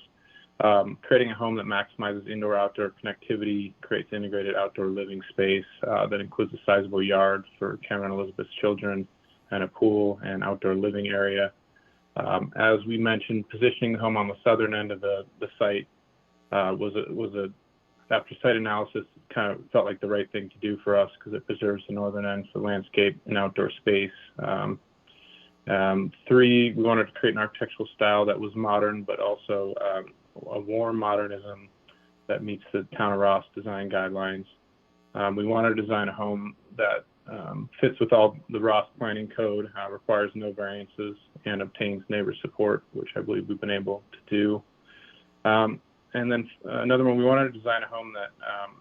creating a home that maximizes indoor-outdoor connectivity, creates integrated outdoor living space that includes a sizable yard for Cameron Elizabeth's children, and a pool and outdoor living area. As we mentioned, positioning the home on the southern end of the site after site analysis, kind of felt like the right thing to do for us because it preserves the northern end for landscape and outdoor space. 3, we wanted to create an architectural style that was modern, but also a warm modernism that meets the Town of Ross design guidelines. We wanted to design a home that fits with all the Ross planning code, requires no variances, and obtains neighbor support, which I believe we've been able to do. And then another one, we wanted to design a home that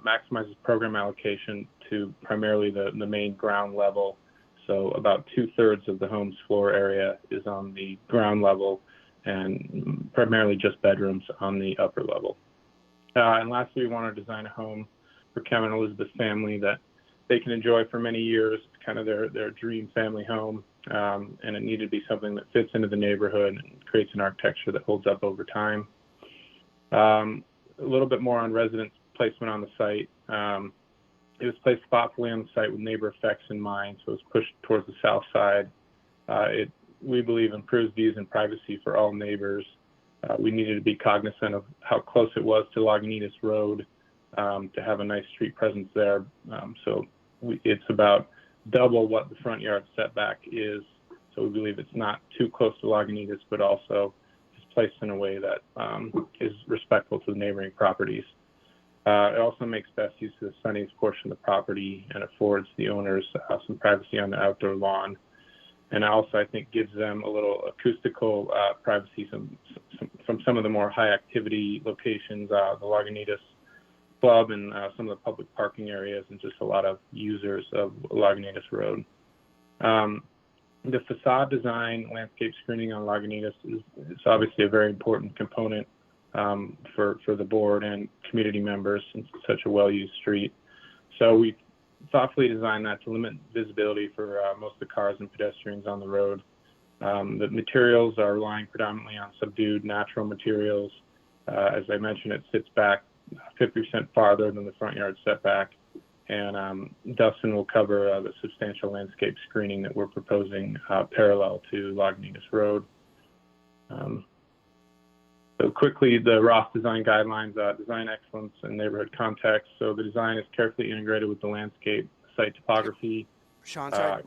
maximizes program allocation to primarily the main ground level. So about 2/3 of the home's floor area is on the ground level and primarily just bedrooms on the upper level. And lastly, we want to design a home for Kevin and Elizabeth's family that they can enjoy for many years. It's kind of their dream family home, and it needed to be something that fits into the neighborhood and creates an architecture that holds up over time. A little bit more on residence placement on the site. It was placed thoughtfully on the site with neighbor effects in mind, so it was pushed towards the south side. It, we believe, improves views and privacy for all neighbors. We needed to be cognizant of how close it was to Lagunitas Road to have a nice street presence there. It's about double what the front yard setback is. So we believe it's not too close to Lagunitas, but also is placed in a way that is respectful to the neighboring properties. It also makes best use of the sunniest portion of the property and affords the owners some privacy on the outdoor lawn. And also, I think, gives them a little acoustical privacy from some of the more high activity locations, the Lagunitas Club and some of the public parking areas, and just a lot of users of Lagunitas Road. The facade design, landscape screening on Lagunitas is obviously a very important component for the board and community members since it's such a well-used street. So we thoughtfully designed that to limit visibility for most of the cars and pedestrians on the road. The materials are relying predominantly on subdued natural materials. As I mentioned, it sits back 50% farther than the front yard setback. And Dustin will cover the substantial landscape screening that we're proposing parallel to Lagunitas Road. So quickly, the Ross design guidelines, design excellence and neighborhood context. So the design is carefully integrated with the landscape, site topography. Sean, sorry,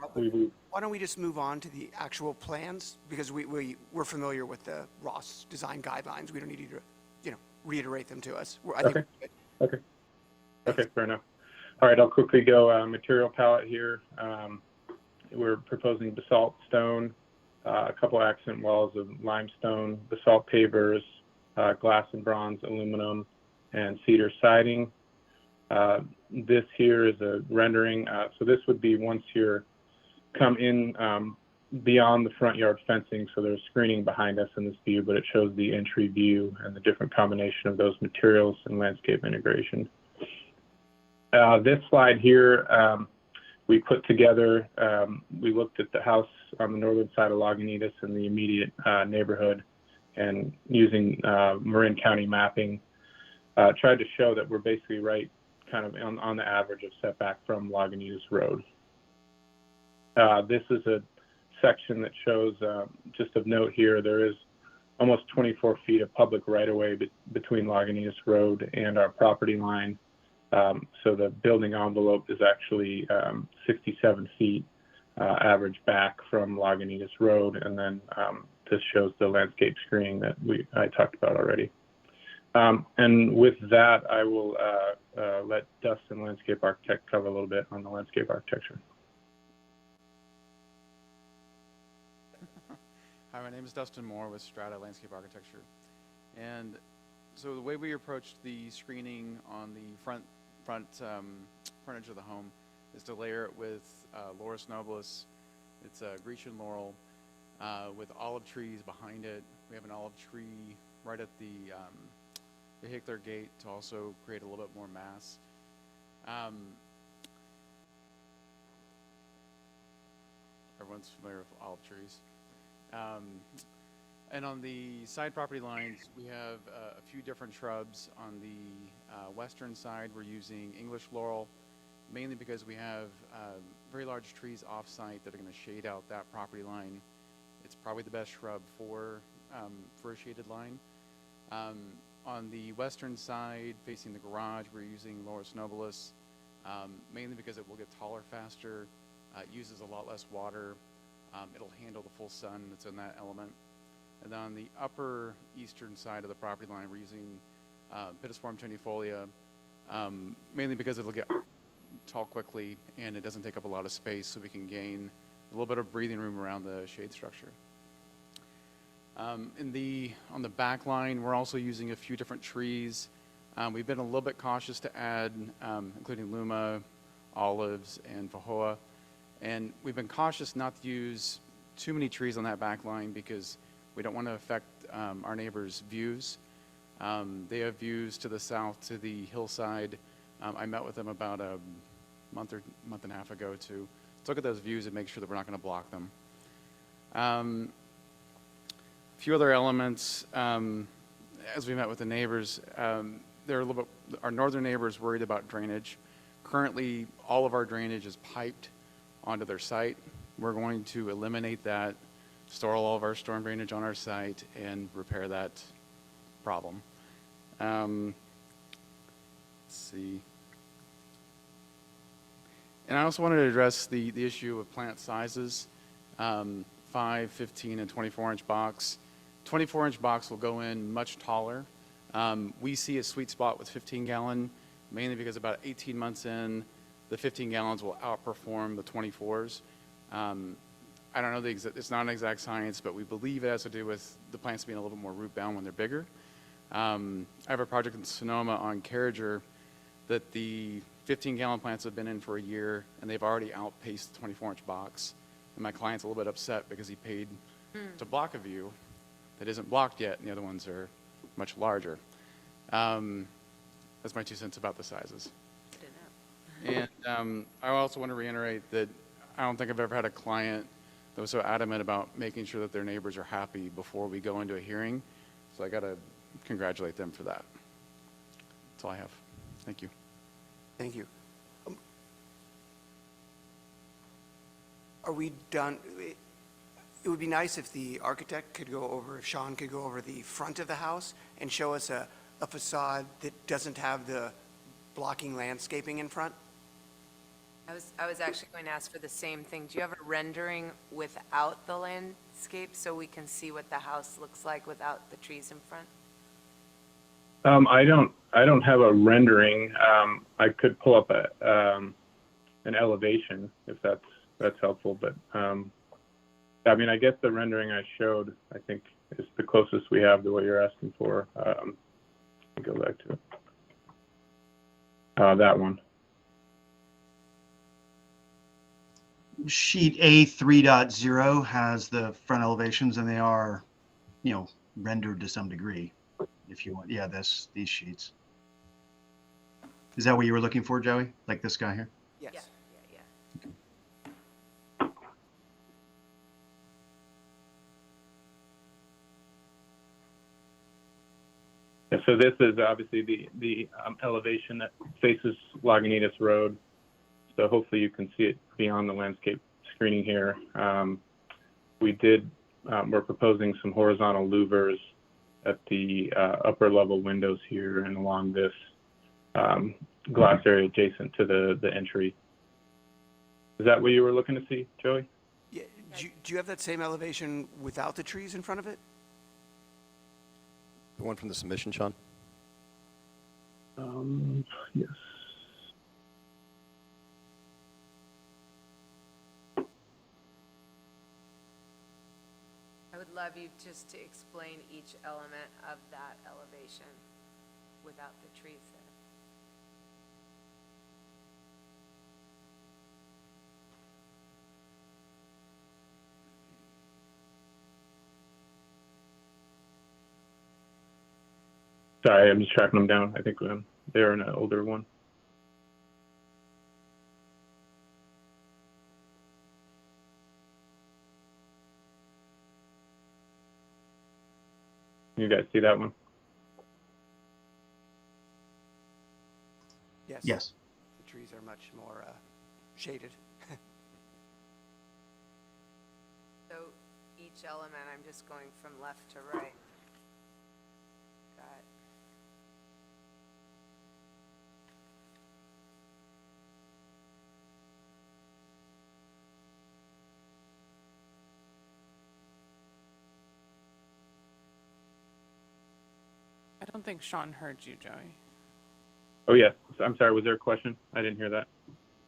why don't we just move on to the actual plans? Because we're familiar with the Ross design guidelines. We don't need you to, reiterate them to us. Okay, fair enough. All right, I'll quickly go material palette here. We're proposing basalt stone, a couple accent walls of limestone, basalt pavers, glass and bronze aluminum, and cedar siding. This here is a rendering. So this would be once you come in beyond the front yard fencing. So there's screening behind us in this view, but it shows the entry view and the different combination of those materials and landscape integration. This slide here, we put together, we looked at the house on the northern side of Lagunitas and the immediate neighborhood, and using Marin County mapping, tried to show that we're basically right kind of on the average of setback from Lagunitas Road. This is a section that shows, just of note here, there is almost 24 feet of public right-of-way between Lagunitas Road and our property line. So the building envelope is actually 67 feet average back from Lagunitas Road, and then this shows the landscape screening that I talked about already. And with that, I will let Dustin, landscape architect, cover a little bit on the landscape architecture. Hi, my name is Dustin Moore with Strata Landscape Architecture. And so the way we approached the screening on the frontage of the home is to layer it with Laurus nobilis. It's a Grecian laurel with olive trees behind it. We have an olive tree right at the vehicular gate to also create a little bit more mass. Everyone's familiar with olive trees. And on the side property lines, we have a few different shrubs. On the western side, we're using English laurel, mainly because we have very large trees off-site that are going to shade out that property line. It's probably the best shrub for a shaded line. On the western side, facing the garage, we're using Laurus nobilis, mainly because it will get taller faster. It uses a lot less water. It'll handle the full sun that's in that element. And then on the upper eastern side of the property line, we're using Pittosporum tenuifolia, mainly because it'll get tall quickly and it doesn't take up a lot of space, so we can gain a little bit of breathing room around the shade structure. On the back line, we're also using a few different trees. We've been a little bit cautious to add, including luma, olives, and vahoa. And we've been cautious not to use too many trees on that back line because we don't want to affect our neighbors' views. They have views to the south, to the hillside. I met with them about a month and a half ago to look at those views and make sure that we're not going to block them. A few other elements, as we met with the neighbors, they're a little bit, our northern neighbors worried about drainage. Currently, all of our drainage is piped onto their site. We're going to eliminate that, store all of our storm drainage on our site, and repair that problem. Let's see. And I also wanted to address the issue of plant sizes, 5, 15, and 24-inch box. 24-inch box will go in much taller. We see a sweet spot with 15-gallon, mainly because about 18 months in, the 15 gallons will outperform the 24s. I don't know it's not an exact science, but we believe it has to do with the plants being a little bit more root bound when they're bigger. I have a project in Sonoma on Carriger that the 15-gallon plants have been in for a year, and they've already outpaced the 24-inch box. And my client's a little bit upset because he paid to block a view that isn't blocked yet, and the other ones are much larger. That's my 2 cents about the sizes. And I also want to reiterate that I don't think I've ever had a client that was so adamant about making sure that their neighbors are happy before we go into a hearing. So I got to congratulate them for that. That's all I have. Thank you. Thank you. Are we done? It would be nice if the architect could go over, if Sean could go over the front of the house and show us a facade that doesn't have the blocking landscaping in front. I was actually going to ask for the same thing. Do you have a rendering without the landscape so we can see what the house looks like without the trees in front? I don't have a rendering. I could pull up an elevation if that's helpful, but I mean, I guess the rendering I showed, I think, is the closest we have to what you're asking for. Let me go back to it. That one. Sheet A 3.0 has the front elevations, and they are, rendered to some degree. If you want, yeah, these sheets. Is that what you were looking for, Joey? Like this guy here? Yes. Yeah. Yeah, so this is obviously the elevation that faces Lagunitas Road. So hopefully you can see it beyond the landscape screening here. We're proposing some horizontal louvers at the upper level windows here and along this glass area adjacent to the entry. Is that what you were looking to see, Joey? Yeah. Do you have that same elevation without the trees in front of it? The one from the submission, Sean? Yes. I would love you just to explain each element of that elevation without the trees there. Sorry, I'm just tracking them down. I think they're in an older one. Can you guys see that one? Yes. Yes. The trees are much more shaded. So each element, I'm just going from left to right. Got it. I don't think Sean heard you, Joey. Oh, yes. I'm sorry. Was there a question? I didn't hear that.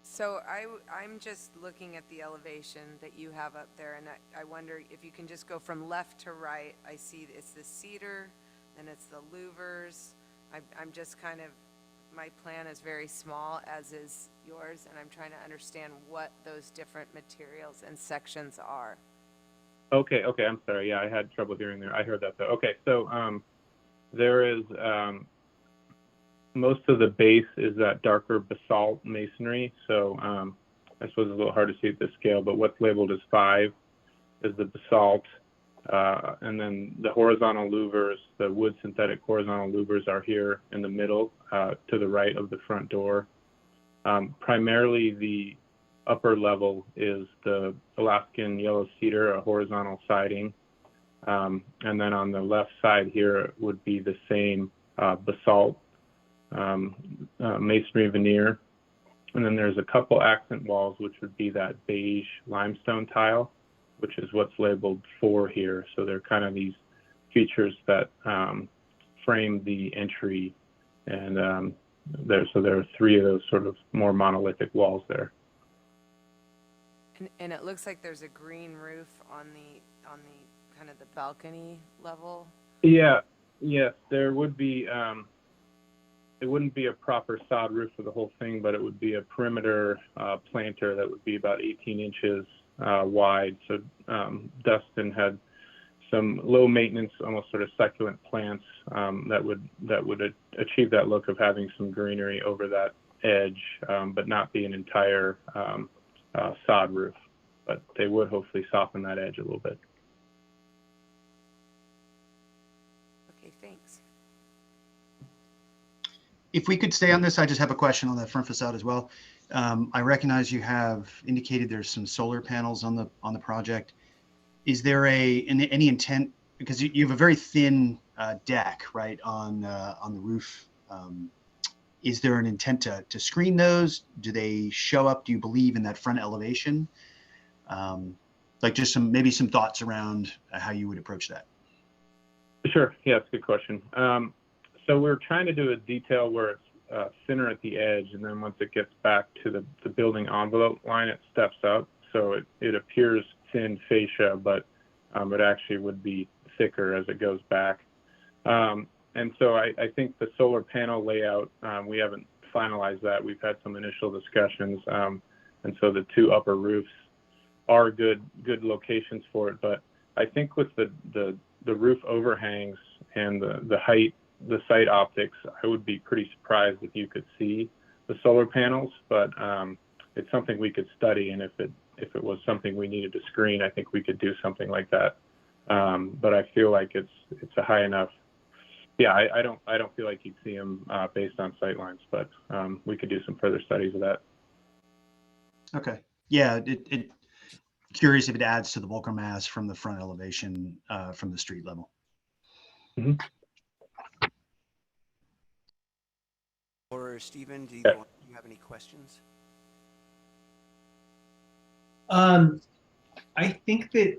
So I'm just looking at the elevation that you have up there, and I wonder if you can just go from left to right. I see it's the cedar, then it's the louvers. I'm just kind of, my plan is very small, as is yours, and I'm trying to understand what those different materials and sections are. Okay. I'm sorry. Yeah, I had trouble hearing there. I heard that though. Okay. So there is most of the base is that darker basalt masonry. So I suppose it's a little hard to see at this scale, but what's labeled as 5 is the basalt. And then the horizontal louvers, the wood synthetic horizontal louvers are here in the middle to the right of the front door. Primarily the upper level is the Alaskan yellow cedar, a horizontal siding. And then on the left side here would be the same basalt masonry veneer. And then there's a couple accent walls, which would be that beige limestone tile, which is what's labeled 4 here. So they're kind of these features that frame the entry. And there are 3 of those sort of more monolithic walls there. And it looks like there's a green roof on the kind of the balcony level. Yeah, yes, there would be, it wouldn't be a proper sod roof for the whole thing, but it would be a perimeter planter that would be about 18 inches wide. So Dustin had some low maintenance, almost sort of succulent plants that would achieve that look of having some greenery over that edge, but not be an entire sod roof. But they would hopefully soften that edge a little bit. Okay, thanks. If we could stay on this, I just have a question on the front facade as well. I recognize you have indicated there's some solar panels on the project. Is there any intent, because you have a very thin deck, right, on the roof? Is there an intent to screen those? Do they show up, do you believe, in that front elevation? Like just maybe some thoughts around how you would approach that. Sure. Yeah, it's a good question. So we're trying to do a detail where it's thinner at the edge, and then once it gets back to the building envelope line, it steps up. So it appears thin fascia, but it actually would be thicker as it goes back. And so I think the solar panel layout, we haven't finalized that. We've had some initial discussions. And so the 2 upper roofs are good locations for it. But I think with the roof overhangs and the height, the site optics, I would be pretty surprised if you could see the solar panels. But it's something we could study. And if it was something we needed to screen, I think we could do something like that. But I feel like it's a high enough. Yeah, I don't feel like you'd see them based on sight lines, but we could do some further studies of that. Okay. Yeah, curious if it adds to the bulk mass from the front elevation from the street level. Mm-hmm. Or Stephen, do you have any questions? I think that,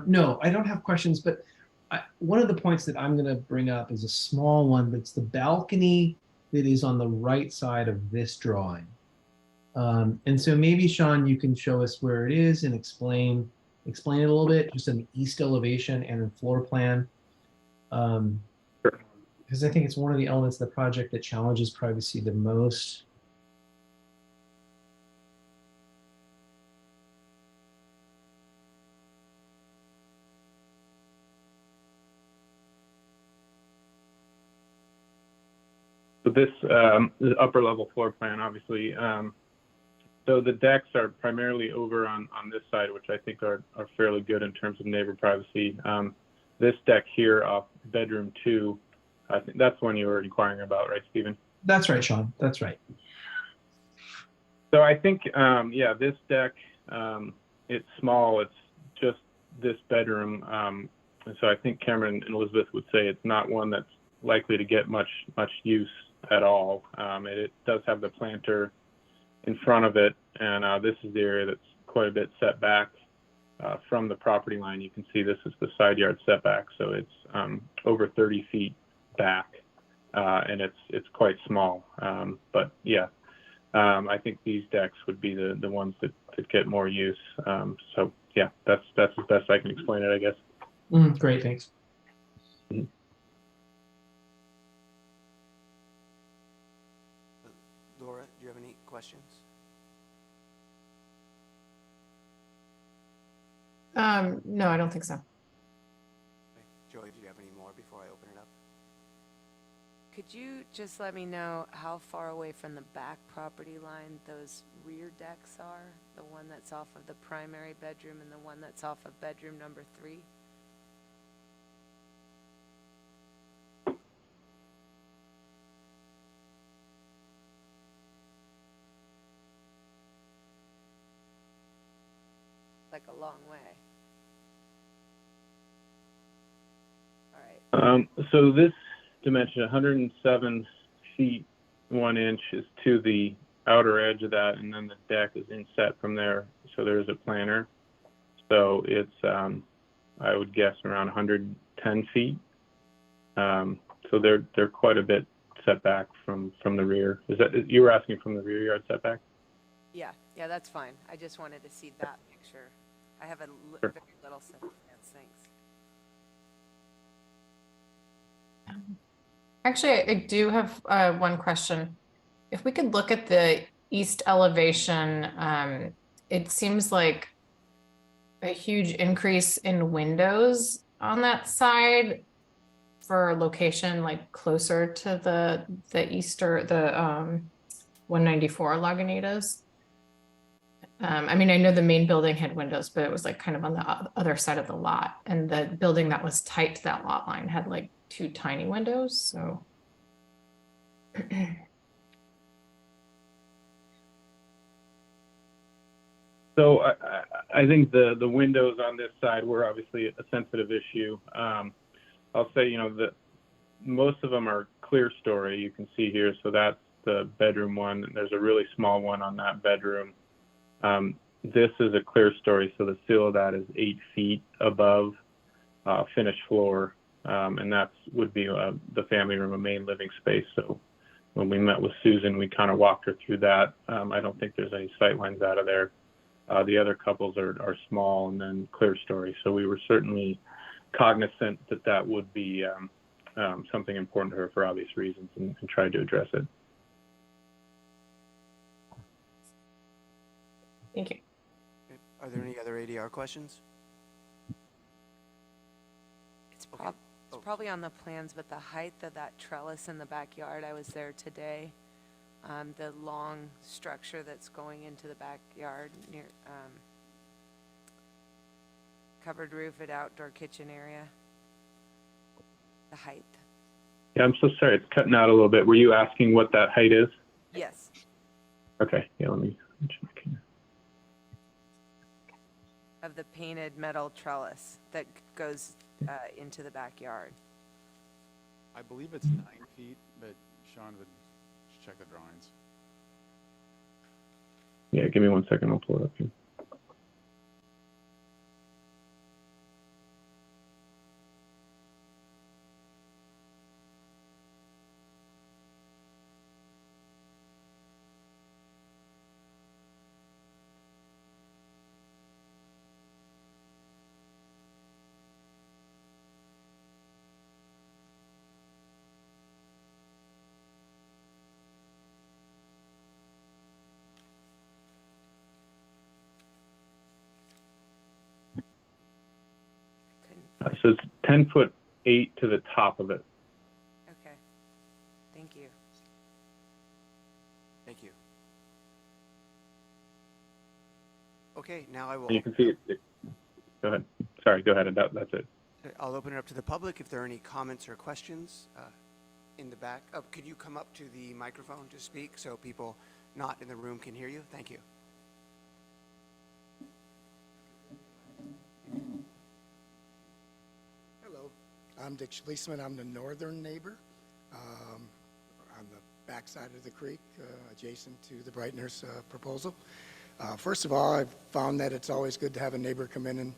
no, I don't have questions, but one of the points that I'm going to bring up is a small one, but it's the balcony that is on the right side of this drawing. And so maybe, Sean, you can show us where it is and explain it a little bit, just an east elevation and a floor plan. Because I think it's one of the elements of the project that challenges privacy the most. So this the upper level floor plan, obviously. So the decks are primarily over on this side, which I think are fairly good in terms of neighbor privacy. this deck here off bedroom 2, I think that's one you were inquiring about, right, Stephen? That's right, Sean. That's right. So I think, yeah, this deck, it's small. It's just this bedroom. And so I think Cameron and Elizabeth would say it's not one that's likely to get much use at all. It does have the planter in front of it, and this is the area that's quite a bit set back from the property line. You can see this is the side yard setback, so it's over 30 feet back, and it's quite small. But yeah, I think these decks would be the ones that get more use. So yeah, that's as best I can explain it, I guess. Great, thanks. Laura, do you have any questions? No, I don't think so. Okay. Joey, do you have any more before I open it up? Could you just let me know how far away from the back property line those rear decks are? The one that's off of the primary bedroom and the one that's off of bedroom number 3? Like a long way. All right. So this dimension, 107 feet 1 inch, is to the outer edge of that, and then the deck is inset from there. So there's a planter. So it's, I would guess, around 110 feet. So they're quite a bit set back from the rear. Is that, you were asking from the rear yard setback? Yeah, that's fine. I just wanted to see that picture. I have a Sure. very little set of plans, thanks. Actually, I do have one question. If we could look at the east elevation, it seems like a huge increase in windows on that side for location like closer to the easter, the 194 Lagunitas. I mean, I know the main building had windows, but it was like kind of on the other side of the lot. And the building that was tight to that lot line had like 2 tiny windows, so. So I think the windows on this side were obviously a sensitive issue. I'll say, that most of them are clear story. You can see here, so that's the bedroom one. There's a really small one on that bedroom. This is a clear story, so the seal of that is 8 feet above finished floor, and that would be the family room, a main living space. So when we met with Susan, we kind of walked her through that. I don't think there's any sight lines out of there. The other couples are small and then clear story. So we were certainly cognizant that would be something important to her for obvious reasons, and tried to address it. Thank you. Are there any other ADR questions? It's probably on the plans, but the height of that trellis in the backyard, I was there today. The long structure that's going into the backyard near covered roofed outdoor kitchen area. The height. Yeah, I'm so sorry. It's cutting out a little bit. Were you asking what that height is? Yes. Okay. Yeah, let me check here. Of the painted metal trellis that goes into the backyard. I believe it's 9 feet, but Sean would check the drawings. Yeah, give me 1 second. I'll pull it up here. So it's 10'8" to the top of it. Okay. Thank you. Thank you. Okay, now I will. And you can see it. Go ahead. Sorry, go ahead. That's it. I'll open it up to the public if there are any comments or questions in the back. Oh, could you come up to the microphone to speak so people not in the room can hear you? Thank you. Hello, I'm Dick Schlesman. I'm the northern neighbor on the backside of the creek, adjacent to the Brightners proposal. First of all, I've found that it's always good to have a neighbor come in and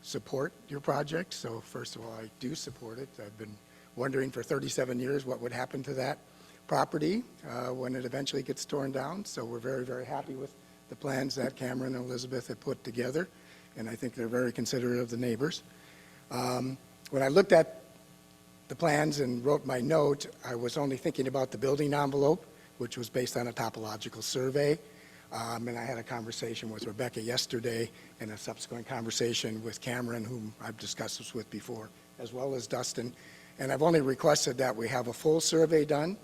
support your project. So first of all, I do support it. I've been wondering for 37 years what would happen to that property when it eventually gets torn down. So we're very, very happy with the plans that Cameron and Elizabeth have put together. And I think they're very considerate of the neighbors. When I looked at the plans and wrote my note, I was only thinking about the building envelope, which was based on a topological survey. And I had a conversation with Rebecca yesterday and a subsequent conversation with Cameron, whom I've discussed this with before, as well as Dustin. And I've only requested that we have a full survey done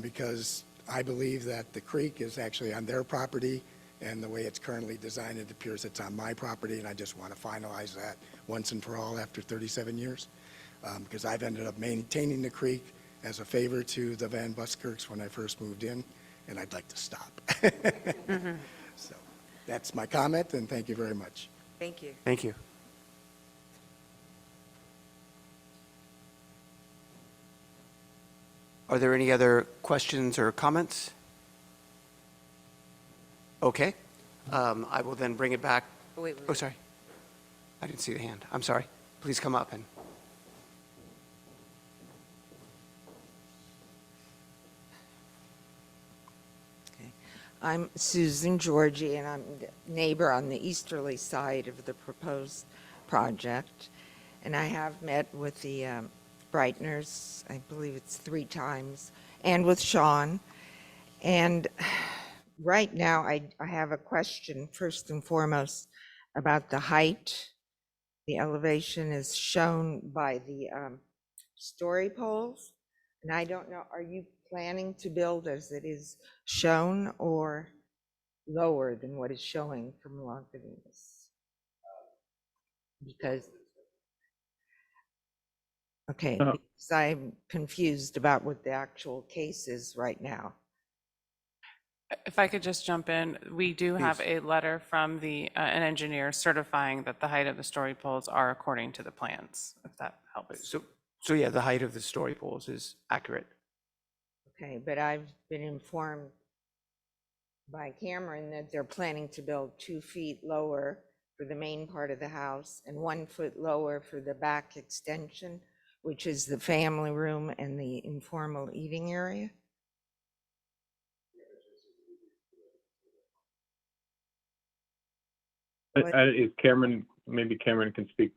because I believe that the creek is actually on their property, and the way it's currently designed, it appears it's on my property, and I just want to finalize that once and for all after 37 years. Because I've ended up maintaining the creek as a favor to the Van Buskirks when I first moved in, and I'd like to stop. So that's my comment, and thank you very much. Thank you. Thank you. Are there any other questions or comments? Okay. I will then bring it back. Wait. Oh, sorry. I didn't see the hand. I'm sorry. Please come up and. I'm Susan Georgie, and I'm the neighbor on the easterly side of the proposed project. And I have met with the Brightners, I believe it's 3 times, and with Sean. And right now, I have a question, first and foremost, about the height. The elevation is shown by the story poles. And I don't know, are you planning to build as it is shown or lower than what is showing from Lagunitas? Because, okay, because I'm confused about what the actual case is right now. If I could just jump in, we do have Please. a letter from an engineer certifying that the height of the story poles are according to the plans, if that helps. So yeah, the height of the story poles is accurate. Okay, but I've been informed by Cameron that they're planning to build 2 feet lower for the main part of the house and 1 foot lower for the back extension, which is the family room and the informal eating area. Is Cameron, maybe Cameron can speak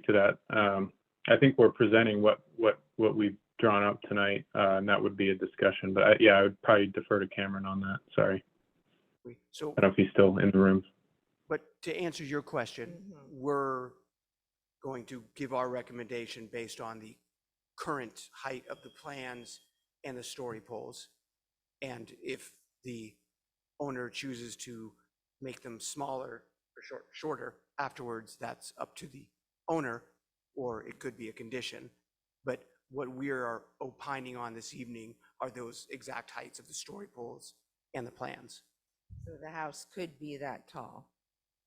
to that. I think we're presenting what we've drawn up tonight, and that would be a discussion. But yeah, I would probably defer to Cameron on that. Sorry. So, I don't know if he's still in the room. but to answer your question, we're going to give our recommendation based on the current height of the plans and the story poles. And if the owner chooses to make them smaller or shorter afterwards, that's up to the owner, or it could be a condition. But what we are opining on this evening are those exact heights of the story poles and the plans. So the house could be that tall.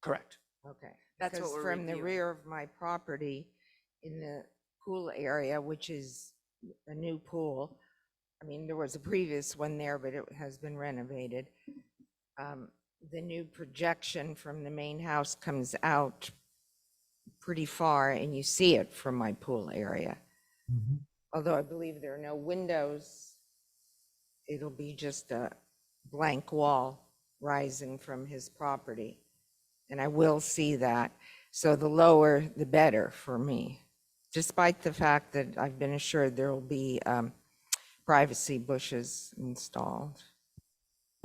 Correct. Okay. That's what Because we're from the reviewing. rear of my property in the pool area, which is a new pool, I mean, there was a previous one there, but it has been renovated. The new projection from the main house comes out pretty far, and you see it from my pool area. Although I believe there are no windows, it'll be just a blank wall rising from his property. And I will see that. So the lower, the better for me, despite the fact that I've been assured there will be privacy bushes installed.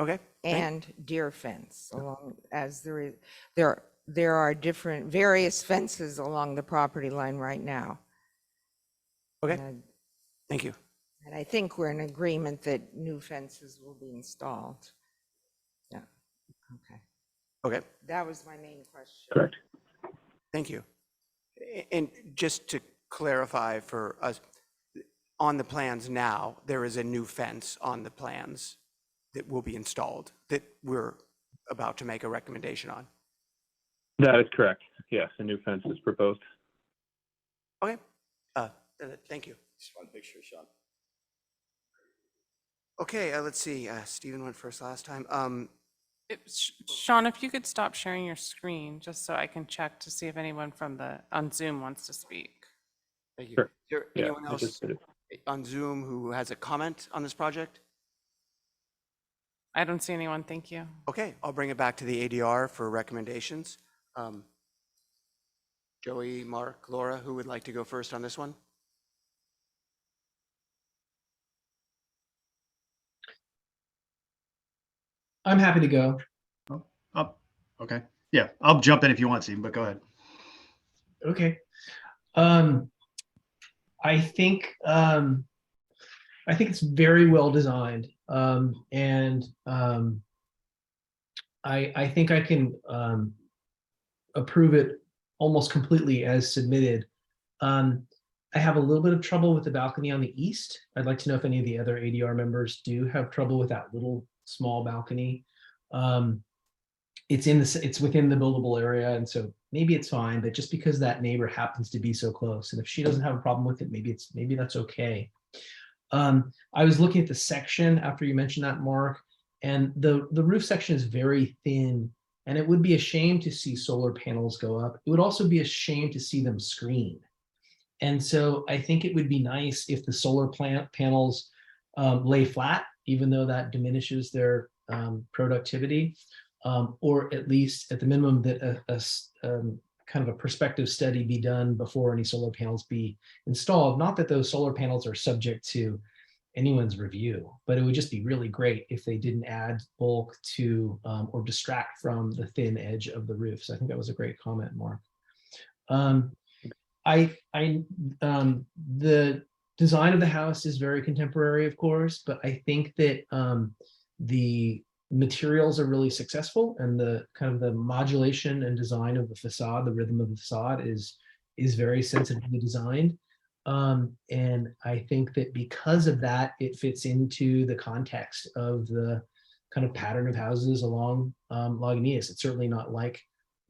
Okay. And deer fence along, as there are different, various fences along the property line right now. Okay. Thank you. And I think we're in agreement that new fences will be installed. Yeah, okay. Okay. That was my main question. Correct. Thank you. And just to clarify for us, on the plans now, there is a new fence on the plans that will be installed that we're about to make a recommendation on. That is correct. Yes, a new fence is proposed. Okay, thank you. Just one picture, Sean. Okay, let's see, Stephen went first last time. Sean, if you could stop sharing your screen, just so I can check to see if anyone from on Zoom wants to speak. Thank you. Sure. Is there Yeah, anyone I else just did it. on Zoom who has a comment on this project? I don't see anyone, thank you. Okay, I'll bring it back to the ADR for recommendations. Joey, Mark, Laura, who would like to go first on this one? I'm happy to go. Oh, okay. Yeah, I'll jump in if you want, Steve, but go ahead. Okay. I think it's very well designed, and I think I can approve it almost completely as submitted. I have a little bit of trouble with the balcony on the east. I'd like to know if any of the other ADR members do have trouble with that little small balcony. It's within the buildable area, and so maybe it's fine, but just because that neighbor happens to be so close, and if she doesn't have a problem with it, maybe that's okay. I was looking at the section after you mentioned that, Mark, and the roof section is very thin, and it would be a shame to see solar panels go up. It would also be a shame to see them screen. And so I think it would be nice if the solar panels lay flat, even though that diminishes their productivity, or at least at the minimum that a kind of a prospective study be done before any solar panels be installed. Not that those solar panels are subject to anyone's review, but it would just be really great if they didn't add bulk to or distract from the thin edge of the roof. So I think that was a great comment, Mark. The design of the house is very contemporary, of course, but I think that the materials are really successful, and the kind of the modulation and design of the facade, the rhythm of the facade is very sensitively designed. And I think that because of that, it fits into the context of the kind of pattern of houses along Lagunitas. It's certainly not like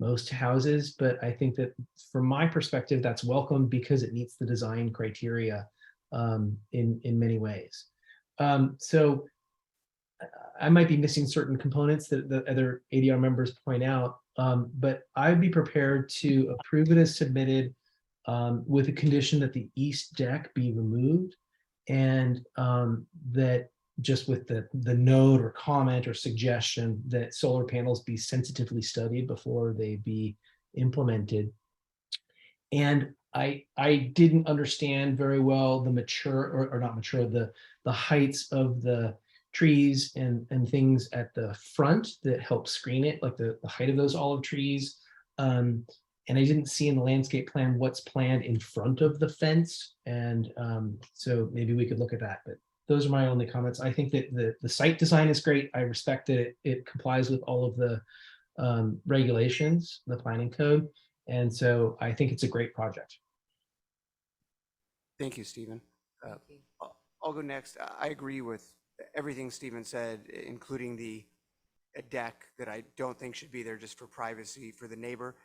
most houses, but I think that from my perspective, that's welcome because it meets the design criteria in many ways. So I might be missing certain components that the other ADR members point out, but I'd be prepared to approve it as submitted with a condition that the east deck be removed, and that just with the note or comment or suggestion that solar panels be sensitively studied before they be implemented. And I didn't understand very well the mature or not mature, the heights of the trees and things at the front that help screen it, like the height of those olive trees. And I didn't see in the landscape plan what's planned in front of the fence. And so maybe we could look at that, but those are my only comments. I think that the site design is great. I respect that it complies with all of the regulations, the planning code. And so I think it's a great project. Thank you, Stephen. I'll go next. I agree with everything Stephen said, including a deck that I don't think should be there just for privacy for the neighbor.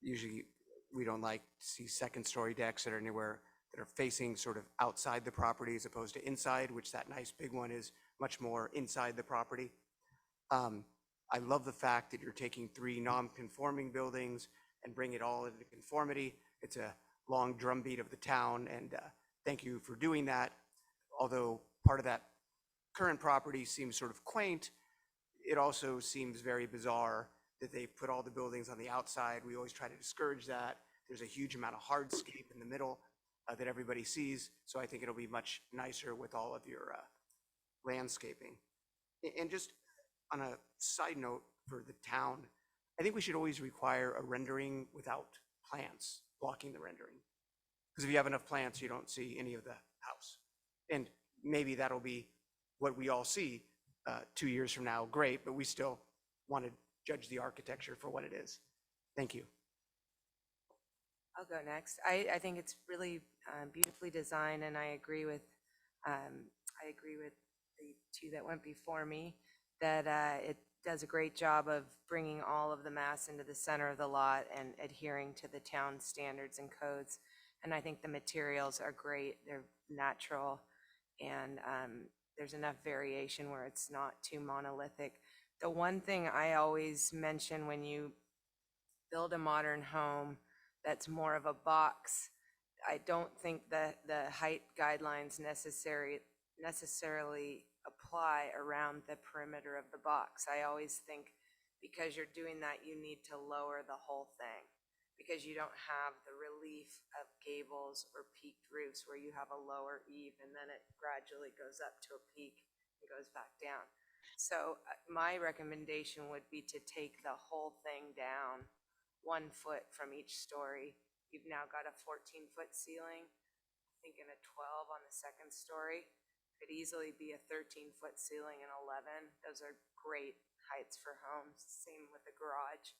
Usually we don't like to see second story decks that are anywhere that are facing sort of outside the property as opposed to inside, which that nice big one is much more inside the property. I love the fact that you're taking 3 non-conforming buildings and bring it all into conformity. It's a long drumbeat of the town, and thank you for doing that. Although part of that current property seems sort of quaint, it also seems very bizarre that they put all the buildings on the outside. We always try to discourage that. There's a huge amount of hardscape in the middle that everybody sees. So I think it'll be much nicer with all of your landscaping. And just on a side note for the town, I think we should always require a rendering without plants blocking the rendering. Because if you have enough plants, you don't see any of the house. And maybe that'll be what we all see 2 years from now, great, but we still want to judge the architecture for what it is. Thank you. I'll go next. I think it's really beautifully designed, and I agree with the two that went before me, that it does a great job of bringing all of the mass into the center of the lot and adhering to the town standards and codes. And I think the materials are great. They're natural, and there's enough variation where it's not too monolithic. The one thing I always mention when you build a modern home that's more of a box, I don't think that the height guidelines necessarily apply around the perimeter of the box. I always think because you're doing that, you need to lower the whole thing, because you don't have the relief of gables or peaked roofs where you have a lower eave and then it gradually goes up to a peak and goes back down. So my recommendation would be to take the whole thing down 1 foot from each story. You've now got a 14-foot ceiling, I think, and a 12 on the second story. Could easily be a 13-foot ceiling and 11. Those are great heights for homes. Same with the garage.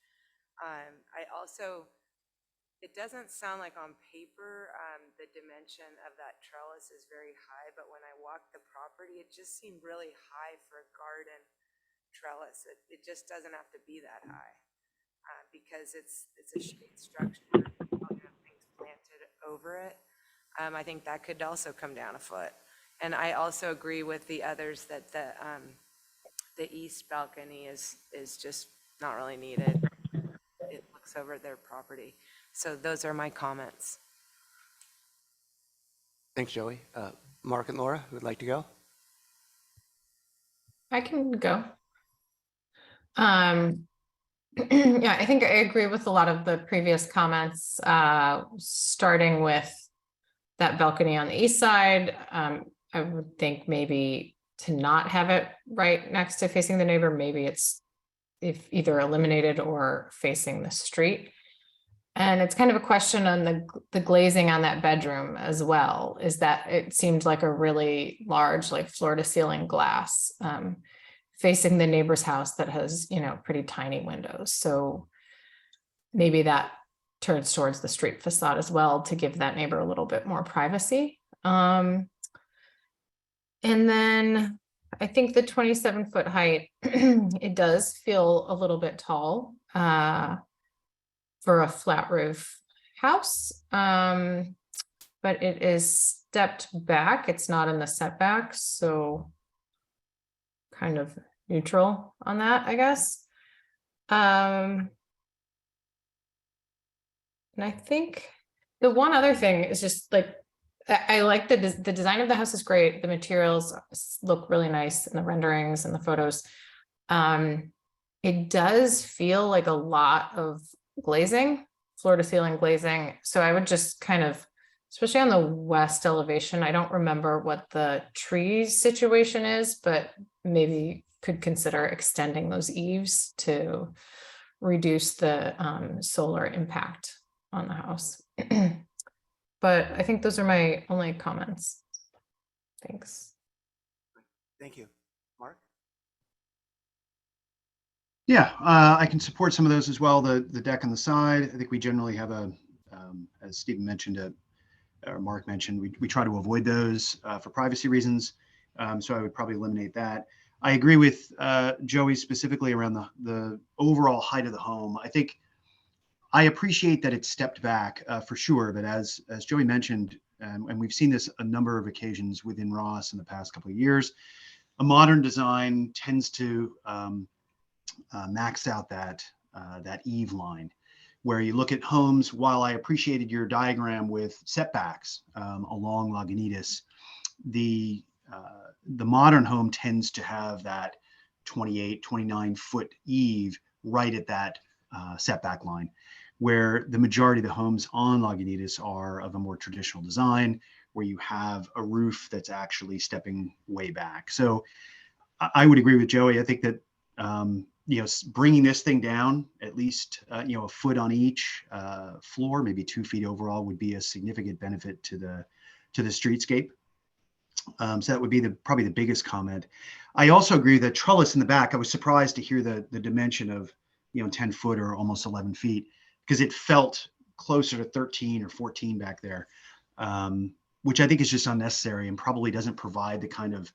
It doesn't sound like on paper the dimension of that trellis is very high, but when I walked the property, it just seemed really high for a garden trellis. It just doesn't have to be that high because it's a shade structure. You don't have things planted over it. I think that could also come down a foot. And I also agree with the others that the east balcony is just not really needed. It looks over their property. So those are my comments. Thanks, Joey. Mark and Laura, who would like to go? I can go. Yeah, I think I agree with a lot of the previous comments, starting with that balcony on the east side. I would think maybe to not have it right next to facing the neighbor, maybe it's either eliminated or facing the street. And it's kind of a question on the glazing on that bedroom as well, is that it seemed like a really large, like floor to ceiling glass facing the neighbor's house that has, pretty tiny windows. So maybe that turns towards the street facade as well to give that neighbor a little bit more privacy. And then I think the 27-foot height, it does feel a little bit tall for a flat roof house, but it is stepped back. It's not in the setback, so kind of neutral on that, I guess. And I think the one other thing is just like, I like the design of the house is great. The materials look really nice in the renderings and the photos. It does feel like a lot of glazing, floor to ceiling glazing. So I would just kind of, especially on the west elevation, I don't remember what the trees situation is, but maybe could consider extending those eaves to reduce the solar impact on the house. But I think those are my only comments. Thanks. Thank you. Mark? Yeah, I can support some of those as well. The deck on the side, I think we generally have as Stephen mentioned, or Mark mentioned, we try to avoid those for privacy reasons. So I would probably eliminate that. I agree with Joey specifically around the overall height of the home. I think I appreciate that it's stepped back for sure, but as Joey mentioned, and we've seen this a number of occasions within Ross in the past couple of years, a modern design tends to max out that eave line, where you look at homes. While I appreciated your diagram with setbacks along Lagunitas, the modern home tends to have that 28, 29-foot eave right at that setback line, where the majority of the homes on Lagunitas are of a more traditional design, where you have a roof that's actually stepping way back. So I would agree with Joey. I think that bringing this thing down at least a foot on each floor, maybe 2 feet overall, would be a significant benefit to the streetscape. So that would be probably the biggest comment. I also agree that trellis in the back, I was surprised to hear the dimension of 10 foot or almost 11 feet, because it felt closer to 13 or 14 back there, which I think is just unnecessary and probably doesn't provide the kind of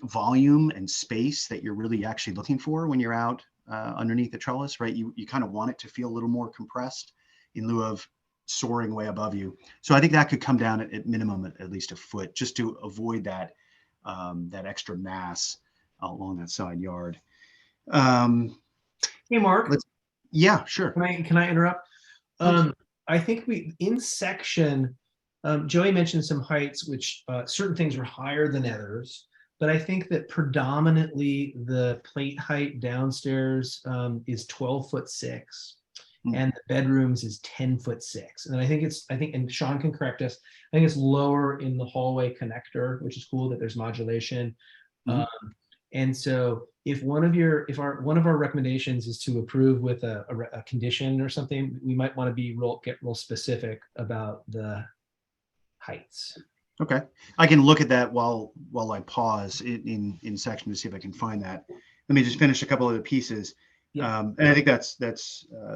volume and space that you're really actually looking for when you're out underneath the trellis, right? You kind of want it to feel a little more compressed in lieu of soaring way above you. So I think that could come down at minimum at least a foot, just to avoid that that extra mass along that side yard. Hey, Mark. Yeah, sure. Can I interrupt? I think in section, Joey mentioned some heights, which certain things are higher than others, but I think that predominantly the plate height downstairs is 12'6", and the bedrooms is 10'6". And I think, and Sean can correct us, I think it's lower in the hallway connector, which is cool that there's modulation. And so if one of our recommendations is to approve with a condition or something, we might want to get real specific about the heights. Okay, I can look at that while I pause in section to see if I can find that. Let me just finish a couple of the pieces. And I think that's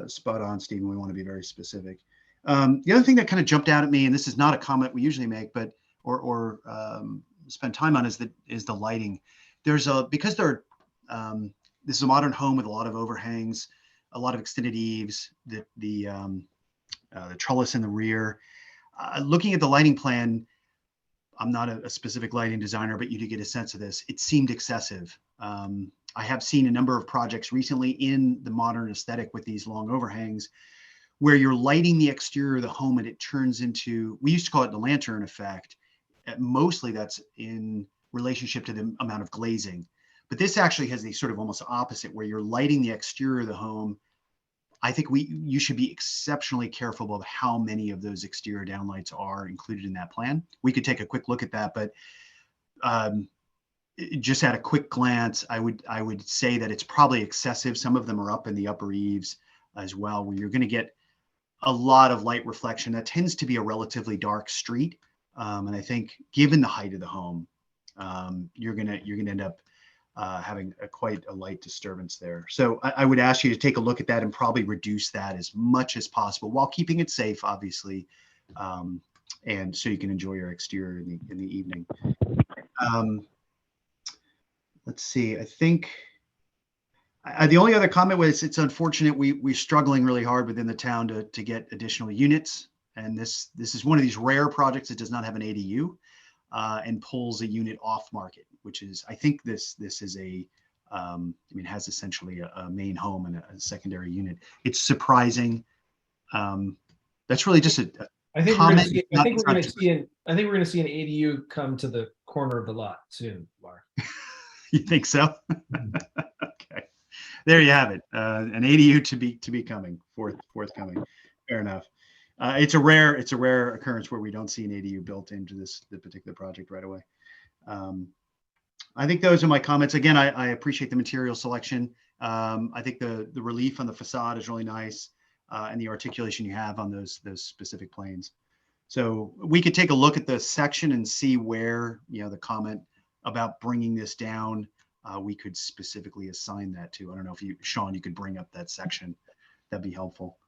spot on, Stephen. We want to be very specific. The other thing that kind of jumped out at me, and this is not a comment we usually make, but or spend time on, is the lighting. Because this is a modern home with a lot of overhangs, a lot of extended eaves, the trellis in the rear. Looking at the lighting plan, I'm not a specific lighting designer, but you do get a sense of this. It seemed excessive. I have seen a number of projects recently in the modern aesthetic with these long overhangs where you're lighting the exterior of the home and it turns into, we used to call it the lantern effect. Mostly that's in relationship to the amount of glazing. But this actually has a sort of almost opposite where you're lighting the exterior of the home. I think you should be exceptionally careful of how many of those exterior downlights are included in that plan. We could take a quick look at that, but just at a quick glance, I would say that it's probably excessive. Some of them are up in the upper eaves as well, where you're going to get a lot of light reflection. That tends to be a relatively dark street, and I think given the height of the home, you're gonna end up having quite a light disturbance there. So I would ask you to take a look at that and probably reduce that as much as possible while keeping it safe, obviously, and so you can enjoy your exterior in the evening. Let's see. I think the only other comment was it's unfortunate we're struggling really hard within the town to get additional units, and this is one of these rare projects that does not have an ADU and pulls a unit off market, which is, I think this is has essentially a main home and a secondary unit. It's surprising. That's really just I think we're going to see an ADU come to the corner of the lot soon, Mark. You think so? Okay, there you have it. An ADU to be coming forthcoming. Fair enough. It's a rare occurrence where we don't see an ADU built into the particular project right away. I think those are my comments. Again, I appreciate the material selection. I think the relief on the facade is really nice, and the articulation you have on those specific planes. So we could take a look at the section and see where the comment about bringing this down, we could specifically assign that to. I don't know if Sean, you could bring up that section. That'd be helpful.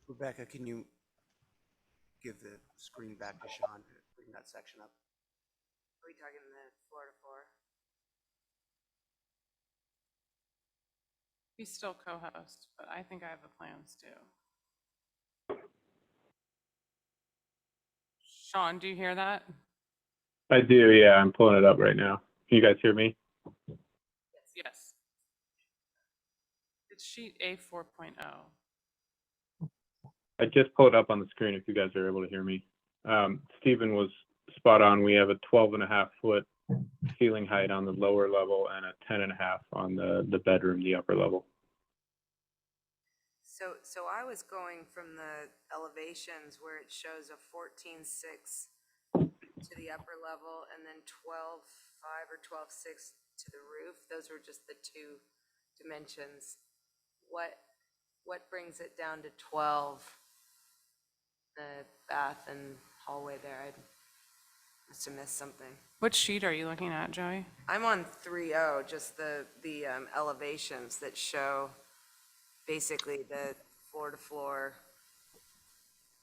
Rebecca, can you give the screen back to Sean to bring that section up? Are we talking the floor to floor? We still co-host, but I think I have the plans too. Sean, do you hear that? I do, yeah. I'm pulling it up right now. Can you guys hear me? Yes. It's sheet A 4.0. I just pulled it up on the screen if you guys are able to hear me. Stephen was spot on. We have a 12.5-foot ceiling height on the lower level and a 10.5 on the bedroom, the upper level. So I was going from the elevations where it shows a 14.6 to the upper level and then 12.5 or 12.6 to the roof. Those were just the two dimensions. What brings it down to 12? The bath and hallway there. I must have missed something. What sheet are you looking at, Joey? I'm on 3.0, just the elevations that show basically the floor to floor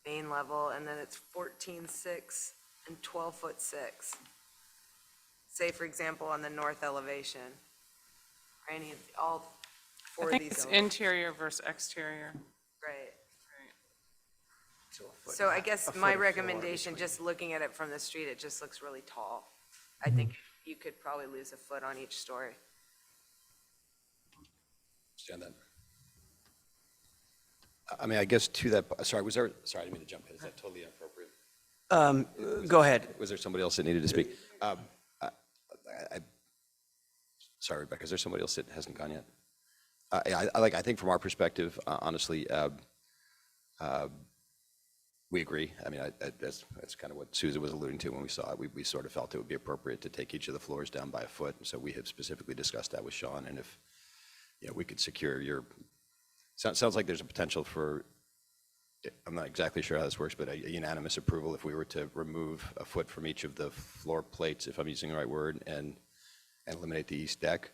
main level, and then it's 14.6 and 12'6". Say, for example, on the north elevation, or any of, all I four of think these. it's elevations. interior versus exterior. Right. So a foot So and a I half- guess a foot my of floor recommendation, between. just looking at it from the street, it just looks really tall. I think you could probably lose a foot on each story. Understand that. I mean, I guess to that, sorry, sorry, I didn't mean to jump in. Is that totally inappropriate? Go ahead. Was there somebody else that needed to speak? Sorry, Rebecca, is there somebody else that hasn't gone yet? I think from our perspective, honestly, we agree. I mean, that's kind of what Susan was alluding to when we saw it. We sort of felt it would be appropriate to take each of the floors down by a foot. So we have specifically discussed that with Sean, and if, we could secure your, sounds like there's a potential for, I'm not exactly sure how this works, but a unanimous approval if we were to remove a foot from each of the floor plates, if I'm using the right word, and eliminate the east deck.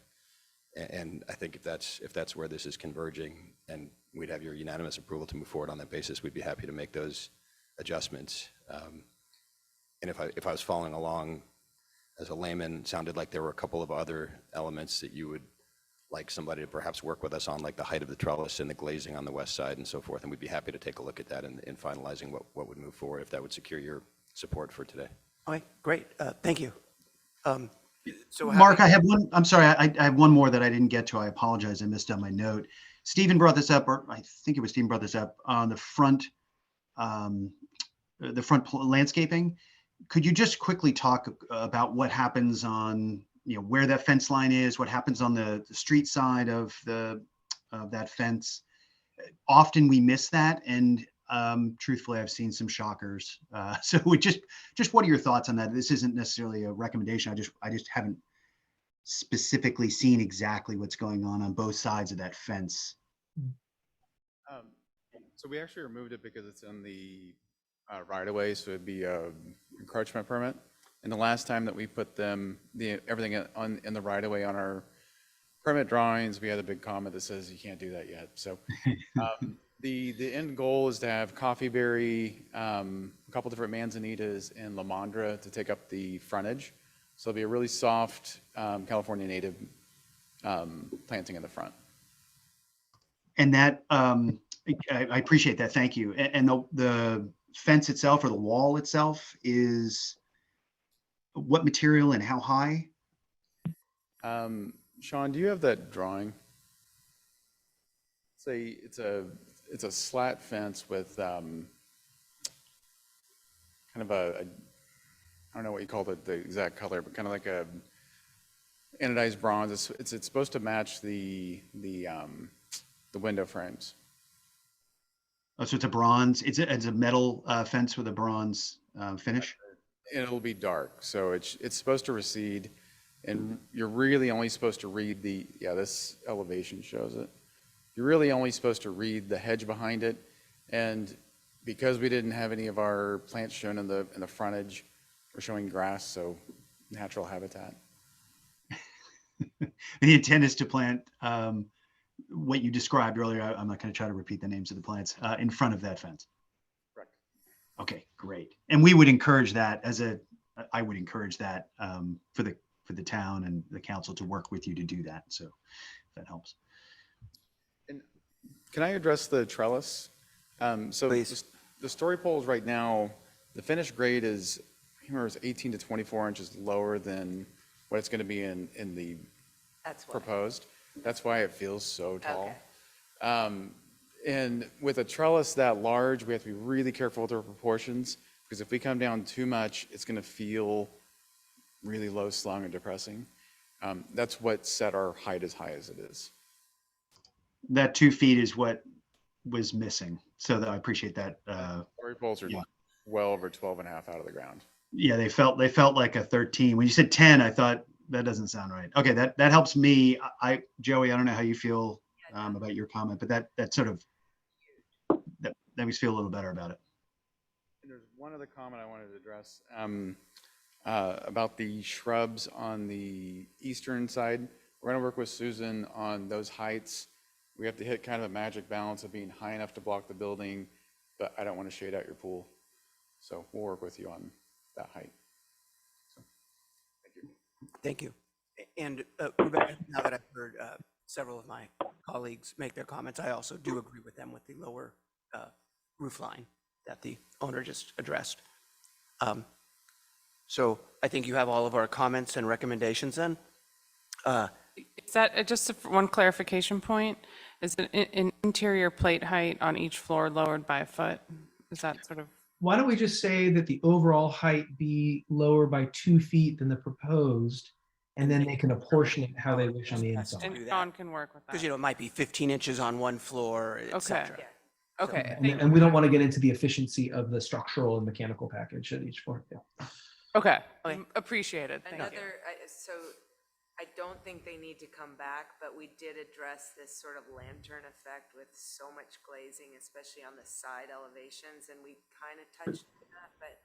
And I think if that's where this is converging, and we'd have your unanimous approval to move forward on that basis, we'd be happy to make those adjustments. And if I was following along as a layman, it sounded like there were a couple of other elements that you would like somebody to perhaps work with us on, like the height of the trellis and the glazing on the west side and so forth. And we'd be happy to take a look at that in finalizing what would move forward, if that would secure your support for today. Okay, great. Thank you. So Mark, I have one. I'm sorry, I have one more that I didn't get to. I apologize. I missed on my note. Stephen brought this up, or I think it was Stephen brought this up on the front landscaping. Could you just quickly talk about what happens on, where that fence line is, what happens on the street side of that fence? Often we miss that, and truthfully, I've seen some shockers. So just what are your thoughts on that? This isn't necessarily a recommendation. I just haven't specifically seen exactly what's going on both sides of that fence. So we actually removed it because it's in the right of way, so it'd be a encroachment permit. And the last time that we put everything in the right of way on our permit drawings, we had a big comment that says you can't do that yet. So the end goal is to have Coffee Berry, a couple different manzanitas, and Lamandra to take up the frontage. So it'll be a really soft California native planting in the front. And that, I appreciate that. Thank you. And the fence itself, or the wall itself, is what material and how high? Sean, do you have that drawing? It's a slat fence with kind of I don't know what you called it, the exact color, but kind of like a anodized bronze. It's supposed to match the window frames. Oh, so it's a bronze. It's a metal fence with a bronze finish. It'll be dark, so it's supposed to recede, and you're really only supposed to read this elevation shows it. You're really only supposed to read the hedge behind it, and because we didn't have any of our plants shown in the frontage, we're showing grass, so natural habitat. The intent is to plant what you described earlier. I'm not going to try to repeat the names of the plants in front of that fence. Correct. Okay, great. And we would encourage that I would encourage that for the town and the council to work with you to do that. So if that helps. And can I address the trellis? So Please. The story poles right now, the finished grade is, I remember, it's 18 to 24 inches lower than what it's going to be in the proposed. That's why it feels so tall. Okay. And with a trellis that large, we have to be really careful with our proportions, because if we come down too much, it's going to feel really low slung and depressing. That's what set our height as high as it is. That 2 feet is what was missing. So I appreciate that. Story poles are well over 12 and a half out of the ground. Yeah, they felt like a 13. When you said 10, I thought that doesn't sound right. Okay, that helps me. Joey, I don't know how you feel about your comment, but that sort of that makes me feel a little better about it. And there's one other comment I wanted to address about the shrubs on the eastern side. We're going to work with Susan on those heights. We have to hit kind of a magic balance of being high enough to block the building, but I don't want to shade out your pool. So we'll work with you on that height. So, thank you. Thank you. And Rebecca, now that I've heard several of my colleagues make their comments, I also do agree with them with the lower roof line that the owner just addressed. So I think you have all of our comments and recommendations then. Is that, just one clarification point, is an interior plate height on each floor lowered by a foot? Is that sort of? Why don't we just say that the overall height be lower by 2 feet than the proposed, and then they can apportion it how they wish on the inside. And John can work with that. Because, you know, it might be 15 inches on one floor, et cetera. Okay. And we don't want to get into the efficiency of the structural and mechanical package at each floor. Yeah. Okay, appreciated, thank you. Another, so I don't think they need to come back, but we did address this sort of lantern effect with so much glazing, especially on the side elevations, and we kind of touched on that, but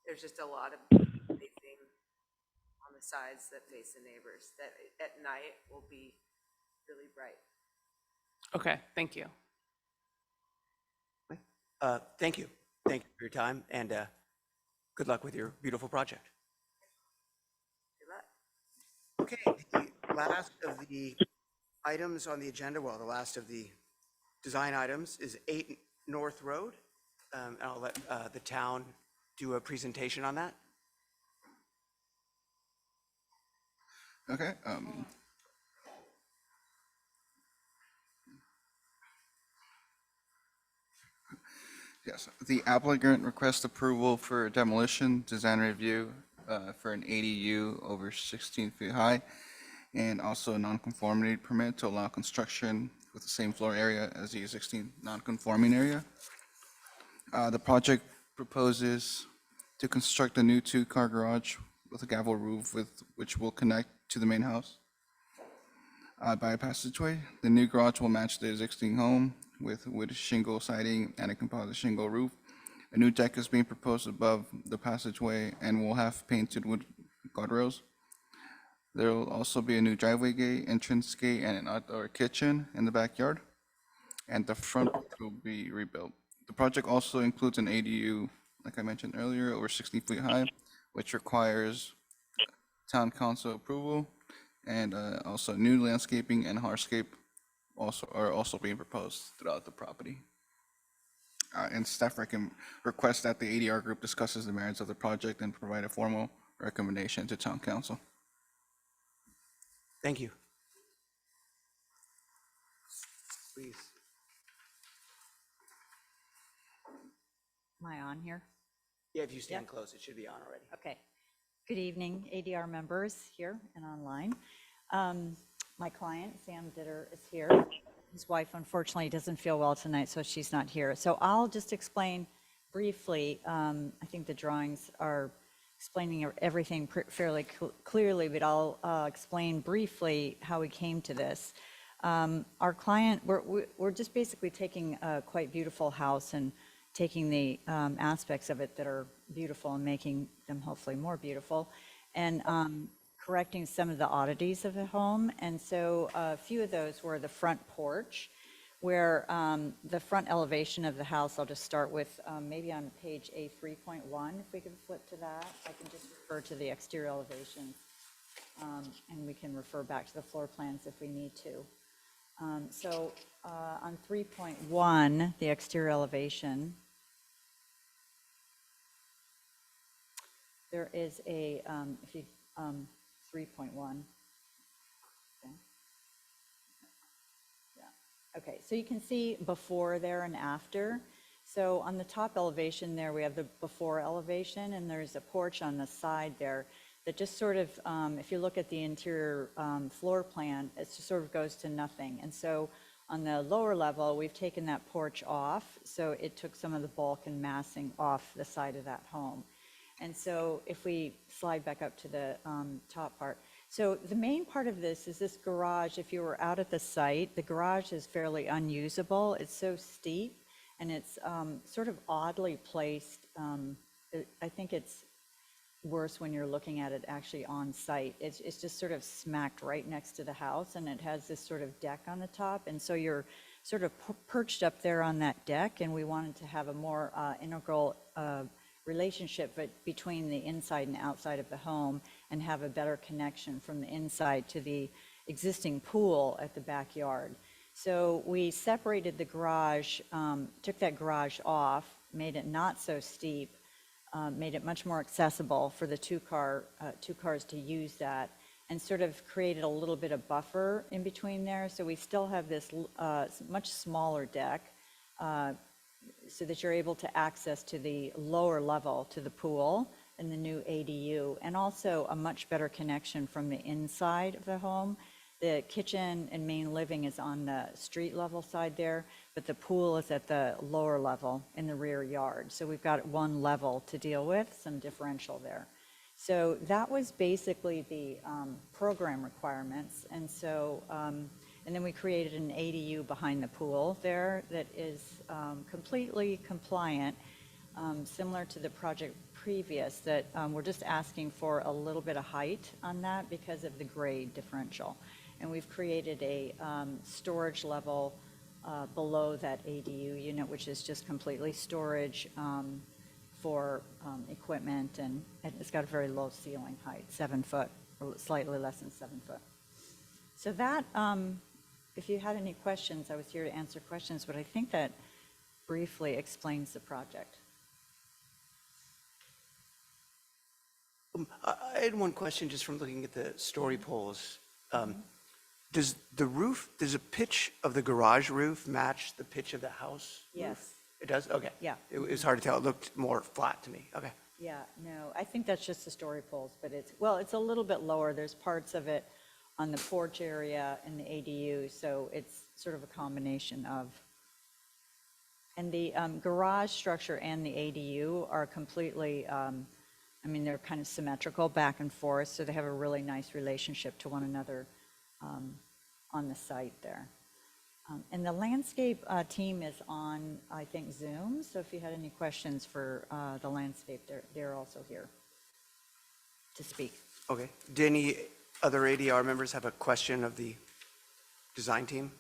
there's just a lot of glazing on the sides that face the neighbors that at night will be really bright. Okay, thank you. Thank you. Thank you for your time, and good luck with your beautiful project. Good luck. Okay, the last of the items on the agenda, well, the last of the design items is 8 North Road. And I'll let the town do a presentation on that. Okay. Yes, the applicant requests approval for demolition, design review for an ADU over 16 feet high, and also a nonconformity permit to allow construction with the same floor area as the existing nonconforming area. The project proposes to construct a new 2-car garage with a gavel roof which will connect to the main house by a passageway. The new garage will match the existing home with wood shingle siding and a composite shingle roof. A new deck is being proposed above the passageway and will have painted wood guardrails. There will also be a new driveway gate, entrance gate, and an outdoor kitchen in the backyard. And the front will be rebuilt. The project also includes an ADU, like I mentioned earlier, over 60 feet high, which requires town council approval, and also new landscaping and hardscape are also being proposed throughout the property. And staff request that the ADR group discusses the merits of the project and provide a formal recommendation to town council. Thank you. Please. Am I on here? Yeah, if you stand close, it should be on already. Okay. Good evening, ADR members here and online. My client, Sam Ditter, is here. His wife, unfortunately, doesn't feel well tonight, so she's not here. So I'll just explain briefly. I think the drawings are explaining everything fairly clearly, but I'll explain briefly how we came to this. Our client, we're just basically taking a quite beautiful house and taking the aspects of it that are beautiful and making them hopefully more beautiful, and correcting some of the oddities of the home. And so a few of those were the front porch, where the front elevation of the house, I'll just start with maybe on page A3.1, if we could flip to that. I can just refer to the exterior elevations, and we can refer back to the floor plans if we need to. So on 3.1, the exterior elevation, there is a, if you, 3.1. Okay. Yeah. Okay, so you can see before there and after. So on the top elevation there, we have the before elevation, and there's a porch on the side there that just sort of, if you look at the interior floor plan, it just sort of goes to nothing. And so on the lower level, we've taken that porch off, so it took some of the bulk and massing off the side of that home. And so if we slide back up to the top part. So the main part of this is this garage. If you were out at the site, the garage is fairly unusable. It's so steep, and it's sort of oddly placed. I think it's worse when you're looking at it actually on site. It's just sort of smacked right next to the house, and it has this sort of deck on the top, and so you're sort of perched up there on that deck, and we wanted to have a more integral relationship between the inside and outside of the home, and have a better connection from the inside to the existing pool at the backyard. So we separated the garage, took that garage off, made it not so steep, made it much more accessible for the two cars to use that, and sort of created a little bit of buffer in between there. So we still have this much smaller deck, so that you're able to access to the lower level to the pool and the new ADU, and also a much better connection from the inside of the home. The kitchen and main living is on the street level side there, but the pool is at the lower level in the rear yard. So we've got one level to deal with, some differential there. So that was basically the program requirements. And so, and then we created an ADU behind the pool there that is completely compliant, similar to the project previous, that we're just asking for a little bit of height on that because of the grade differential. And we've created a storage level below that ADU unit, which is just completely storage for equipment, and it's got a very low ceiling height, 7 foot, or slightly less than 7 foot. So that, if you had any questions, I was here to answer questions, but I think that briefly explains the project. I had one question just from looking at the story poles. Does the pitch of the garage roof match the pitch of the house roof? Yes. It does? Okay. Yeah. It was hard to tell. It looked more flat to me. Okay. Yeah, no, I think that's just the story poles, but it's a little bit lower. There's parts of it on the porch area and the ADU, so it's sort of a combination of. And the garage structure and the ADU are completely, I mean, they're kind of symmetrical back and forth, so they have a really nice relationship to one another on the site there. And the landscape team is on, I think, Zoom, so if you had any questions for the landscape, they're also here to speak. Okay. Do any other ADR members have a question of the design team?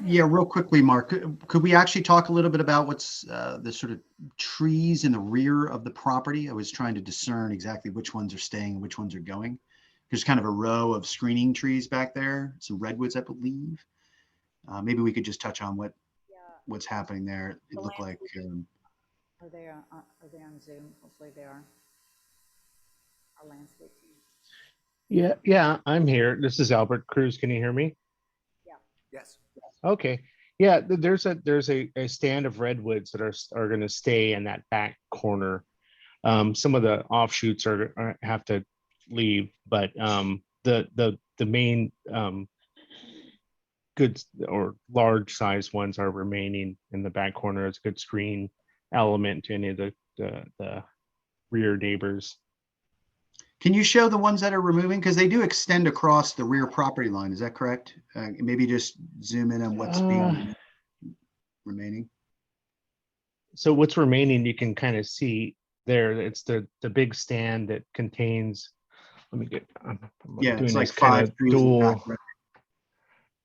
Yeah, real quickly, Mark, could we actually talk a little bit about what's the sort of trees in the rear of the property? I was trying to discern exactly which ones are staying and which ones are going. There's kind of a row of screening trees back there, some redwoods, I believe. Maybe we could just touch on what's happening there. It looked like. Are they on Zoom? Hopefully they are. Our landscape team. Yeah, I'm here. This is Albert Cruz. Can you hear me? Yes. Okay. Yeah, there's a stand of redwoods that are going to stay in that back corner. Some of the offshoots have to leave, but the main good or large size ones are remaining in the back corner as a good screen element to any of the rear neighbors. Can you show the ones that are removing? Because they do extend across the rear property line. Is that correct? Maybe just zoom in on what's being remaining. So what's remaining, you can kind of see there. It's the big stand that contains. Let me get. I'm Yeah, doing it's like this kind 5 of trees in the dual.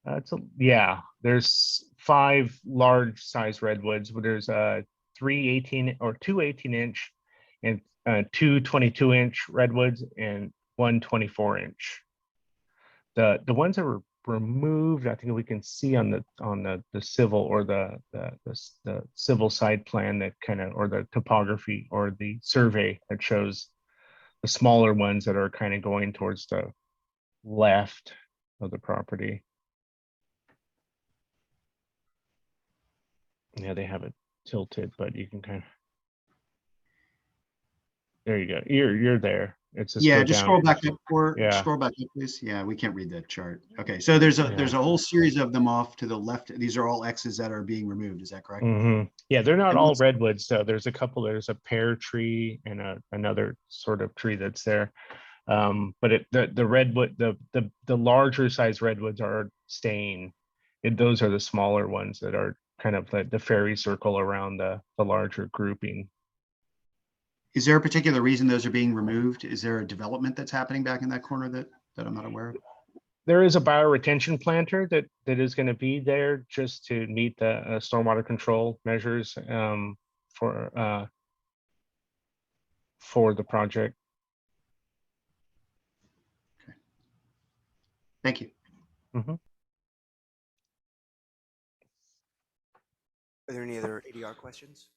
back. Yeah. There's 5 large size redwoods. There's 2 18-inch and 2 22-inch redwoods and 1 24-inch. The ones that were removed, I think we can see on the civil or the civil side plan that kind of, or the topography or the survey that shows the smaller ones that are kind of going towards the left of the property. Yeah, they have it tilted, but you can kind of. There you go. You're there. It's just Yeah, just scroll back up Yeah. scroll back up, please. Yeah, we can't read that chart. Okay, so there's a whole series of them off to the left. These are all X's that are being removed. Is that correct? Yeah, they're not And all what's- redwoods. So there's a couple. There's a pear tree and another sort of tree that's there. But the redwood, the larger size redwoods are staying. Those are the smaller ones that are kind of the fairy circle around the larger grouping. Is there a particular reason those are being removed? Is there a development that's happening back in that corner that I'm not aware of? There is a bioretention planter that is going to be there just to meet the stormwater control measures for the project. Thank you. Mhm. Are there any other ADR questions?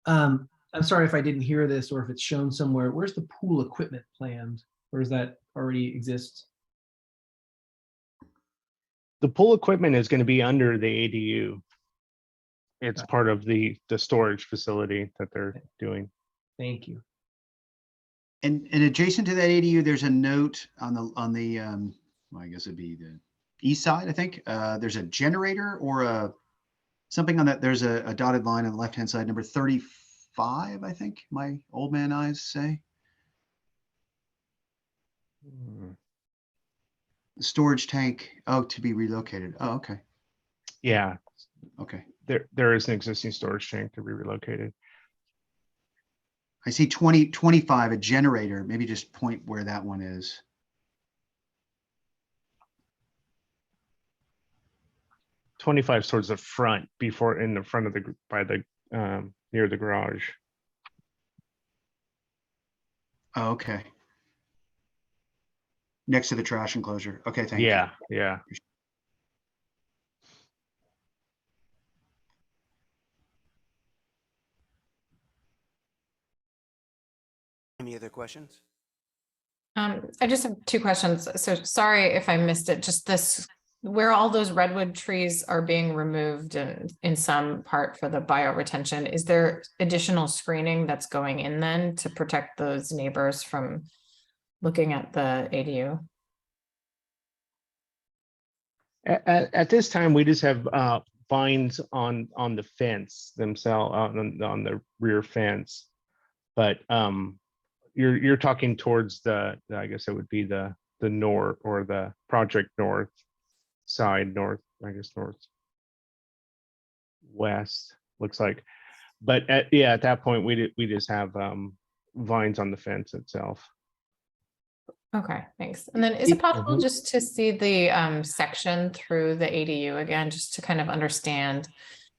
I'm sorry if I didn't hear this or if it's shown somewhere. Where's the pool equipment planned? Or does that already exist? The pool equipment is going to be under the ADU. It's part of the storage facility that they're doing. Thank you. And adjacent to that ADU, there's a note on the well, I guess it'd be the east side, I think. There's a generator or something on that. There's a dotted line on the left-hand side, number 35, I think my old man eyes say. The storage tank, to be relocated. Oh, okay. Yeah. Okay. There is an existing storage tank to be relocated. I see 25, a generator. Maybe just point where that one is. '25 towards the front, in the front of near the garage. Oh, okay. Next to the trash enclosure. Okay, thank you. Yeah. Any other questions? I just have two questions. So sorry if I missed it, just this, where all those redwood trees are being removed and in some part for the bioretention, is there additional screening that's going in then to protect those neighbors from looking at the ADU? At this time, we just have vines on the fence themselves, on the rear fence. But you're talking towards I guess it would be the north or the project north side, northwest looks like. But at that point we just have vines on the fence itself. Okay, thanks. And then is it possible just to see the section through the ADU again, just to kind of understand?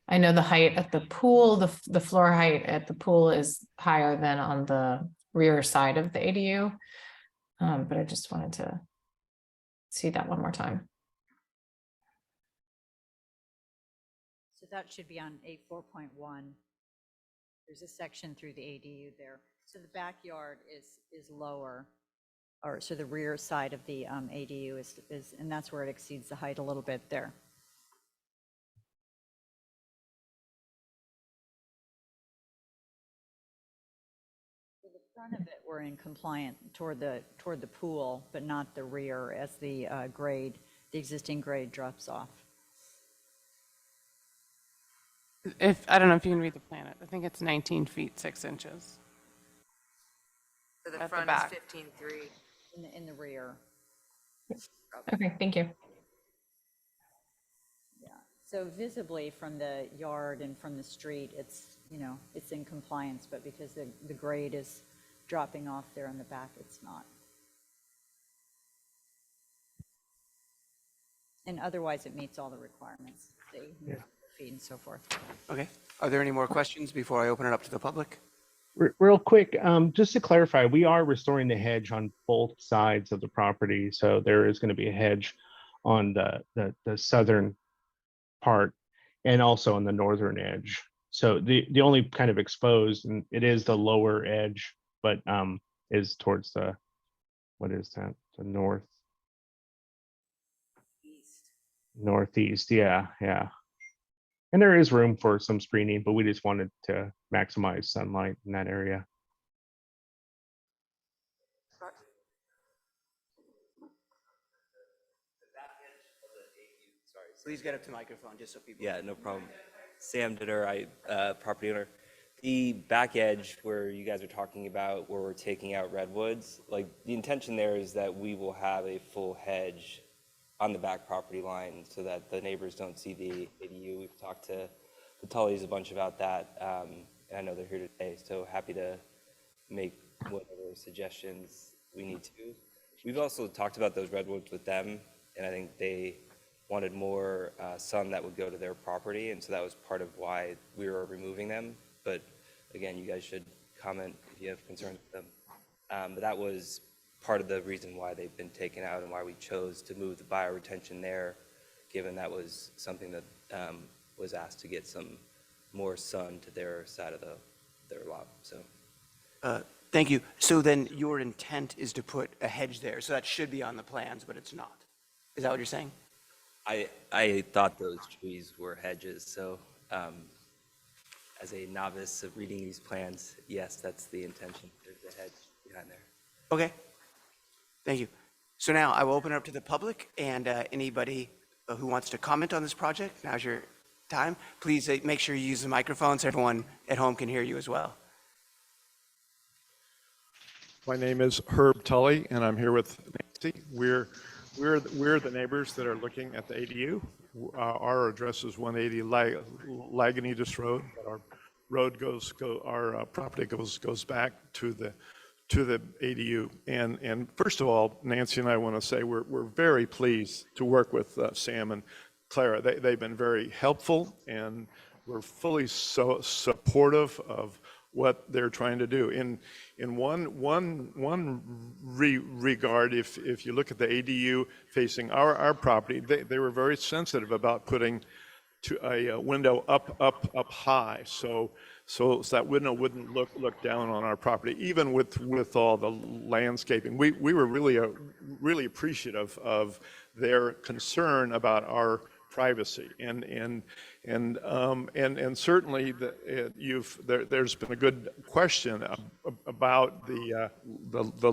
I know the height at the pool, the floor height at the pool is higher than on the rear side of the ADU. But I just wanted to see that one more time. So that should be on A4.1. There's a section through the ADU there. So the backyard is lower, or so the rear side of the ADU is, and that's where it exceeds the height a little bit there. So the front of it, we're in compliant toward the pool, but not the rear as the existing grade drops off. I don't know if you can read the plan. I think it's 19 feet 6 inches. So the At the front back. is 15.3. In the rear. Okay, thank you. Yeah. So visibly from the yard and from the street, it's in compliance, but because the grade is dropping off there in the back, it's not. And otherwise, it meets all the requirements, the feet and so forth. Okay. Are there any more questions before I open it up to the public? Real quick, just to clarify, we are restoring the hedge on both sides of the property. So there is going to be a hedge on the southern part and also on the northern edge. So the only kind of exposed, and it is the lower edge, but is towards the, what is that? The northeast. Yeah. And there is room for some screening, but we just wanted to maximize sunlight in that area. Please get up to the microphone just so people. Yeah, no problem. Sam Ditter, property owner. The back edge where you guys are talking about where we're taking out redwoods, like the intention there is that we will have a full hedge on the back property line so that the neighbors don't see the ADU. We've talked to Tully's a bunch about that, and I know they're here today, so happy to make whatever suggestions we need to. We've also talked about those redwoods with them, and I think they wanted more sun that would go to their property, and so that was part of why we were removing them. But again, you guys should comment if you have concerns with them. But that was part of the reason why they've been taken out and why we chose to move the bioretention there, given that was something that was asked to get some more sun to their side of their lot. So. Thank you. So then your intent is to put a hedge there, so that should be on the plans, but it's not. Is that what you're saying? I thought those trees were hedges, so as a novice of reading these plans, yes, that's the intention. There's a hedge behind there. Okay. Thank you. So now I will open it up to the public and anybody who wants to comment on this project. Now's your time. Please make sure you use the microphone so everyone at home can hear you as well. My name is Herb Tully, and I'm here with Nancy. We're the neighbors that are looking at the ADU. Our address is 180 Lagunitas Road. Our road our property goes back to the ADU. And first of all, Nancy and I want to say we're very pleased to work with Sam and Clara. They've been very helpful, and we're fully supportive of what they're trying to do. In one regard, if you look at the ADU facing our property, they were very sensitive about putting a window up high, so that window wouldn't look down on our property, even with all the landscaping. We were really appreciative of their concern about our privacy, and certainly there's been a good question about the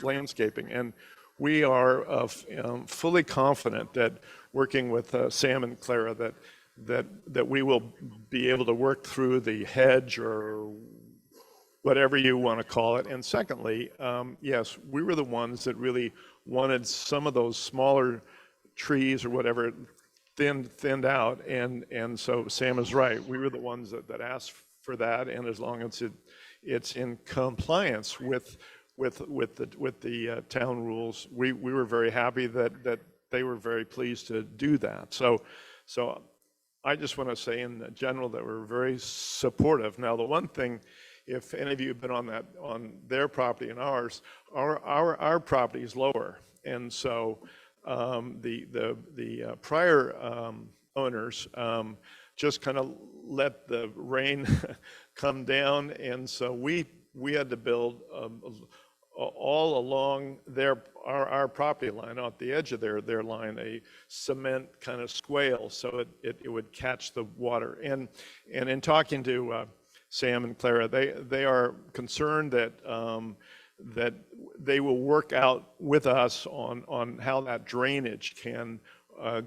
landscaping, and we are fully confident that working with Sam and Clara that we will be able to work through the hedge or whatever you want to call it. And secondly, yes, we were the ones that really wanted some of those smaller trees or whatever thinned out, and so Sam is right. We were the ones that asked for that, and as long as it's in compliance with the town rules, we were very happy that they were very pleased to do that. So I just want to say in general that we're very supportive. Now, the one thing, if any of you have been on their property and ours, our property is lower, and so the prior owners just kind of let the rain come down, and so we had to build all along our property line, at the edge of their line, a cement kind of swale, so it would catch the water. And in talking to Sam and Clara, they are concerned that they will work out with us on how that drainage can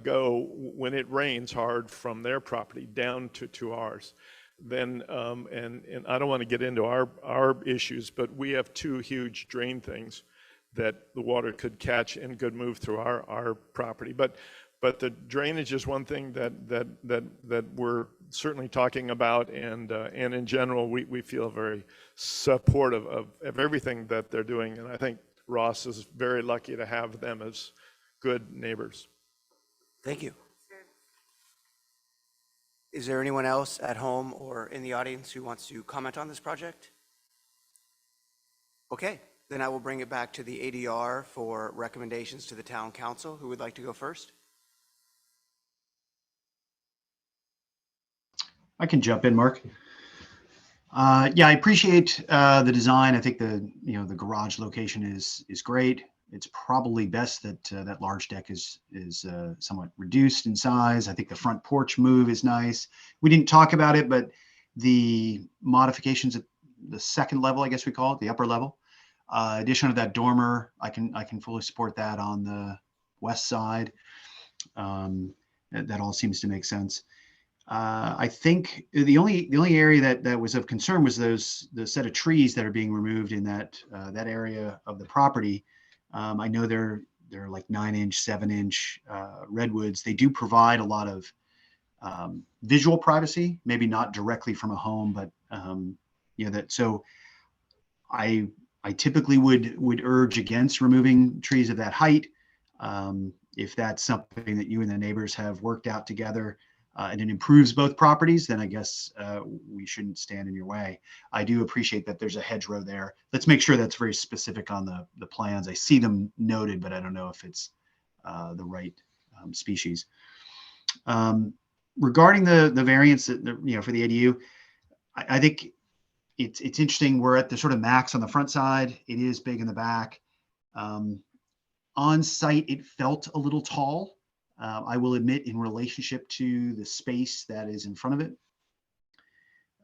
go when it rains hard from their property down to ours. Then and I don't want to get into our issues, but we have two huge drain things that the water could catch and could move through our property. But the drainage is one thing that we're certainly talking about, and in general, we feel very supportive of everything that they're doing, and I think Ross is very lucky to have them as good neighbors. Thank you. Is there anyone else at home or in the audience who wants to comment on this project? Okay, then I will bring it back to the ADR for recommendations to the town council. Who would like to go first? I can jump in, Mark. Yeah, I appreciate the design. I think the garage location is great. It's probably best that that large deck is somewhat reduced in size. I think the front porch move is nice. We didn't talk about it, but the modifications at the second level, I guess we call it, the upper level, addition of that dormer, I can fully support that on the west side. That all seems to make sense. I think the only area that was of concern was the set of trees that are being removed in that area of the property. I know they're like 9-inch, 7-inch redwoods. They do provide a lot of visual privacy, maybe not directly from a home, but that. So I typically would urge against removing trees of that height. If that's something that you and the neighbors have worked out together and it improves both properties, then I guess we shouldn't stand in your way. I do appreciate that there's a hedgerow there. Let's make sure that's very specific on the plans. I see them noted, but I don't know if it's the right species. Regarding the variance that, for the ADU, I think it's interesting. We're at the sort of max on the front side. It is big in the back. On site, it felt a little tall. I will admit, in relationship to the space that is in front of it.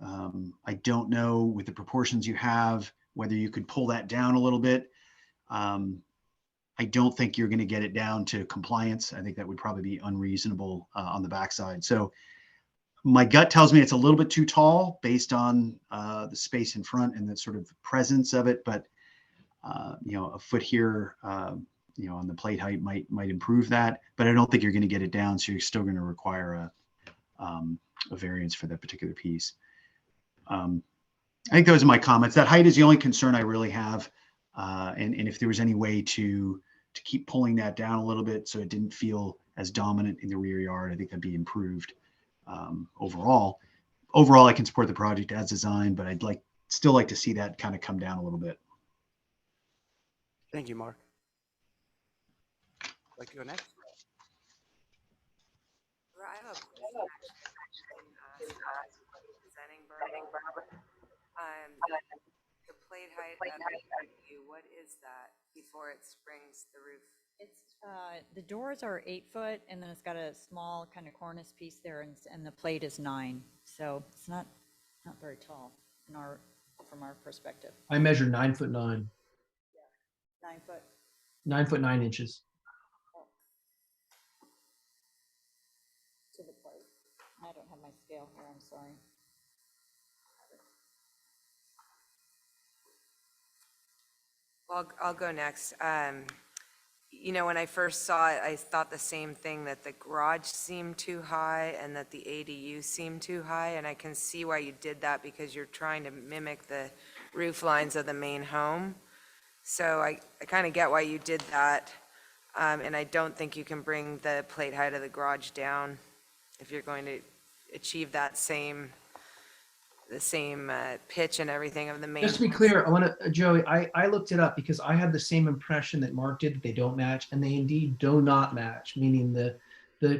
I don't know with the proportions you have, whether you could pull that down a little bit. I don't think you're going to get it down to compliance. I think that would probably be unreasonable on the backside. So my gut tells me it's a little bit too tall based on the space in front and the sort of presence of it. But a foot here, on the plate height might improve that. But I don't think you're going to get it down. So you're still going to require a variance for that particular piece. I think those are my comments. That height is the only concern I really have. And if there was any way to keep pulling that down a little bit so it didn't feel as dominant in the rear yard, I think that'd be improved overall. Overall, I can support the project as designed, but I'd still like to see that kind of come down a little bit. Thank you, Mark. Like to go next? Well, I have a question actually, presenting Barbara. The plate height of the ADU, what is that before it springs the roof? It's, the doors are 8 foot, and then it's got a small kind of cornice piece there, and the plate is 9. So it's not very tall from our perspective. I measure 9'9". 9 foot. 9'9" inches. To the plate. I don't have my scale here, I'm sorry. Well, I'll go next. When I first saw it, I thought the same thing, that the garage seemed too high and that the ADU seemed too high. And I can see why you did that, because you're trying to mimic the roof lines of the main home. So I kind of get why you did that. And I don't think you can bring the plate height of the garage down if you're going to achieve that the same pitch and everything of the main. Just to be clear, I want to, Joey, I looked it up because I had the same impression that Mark did, that they don't match, and they indeed do not match, meaning the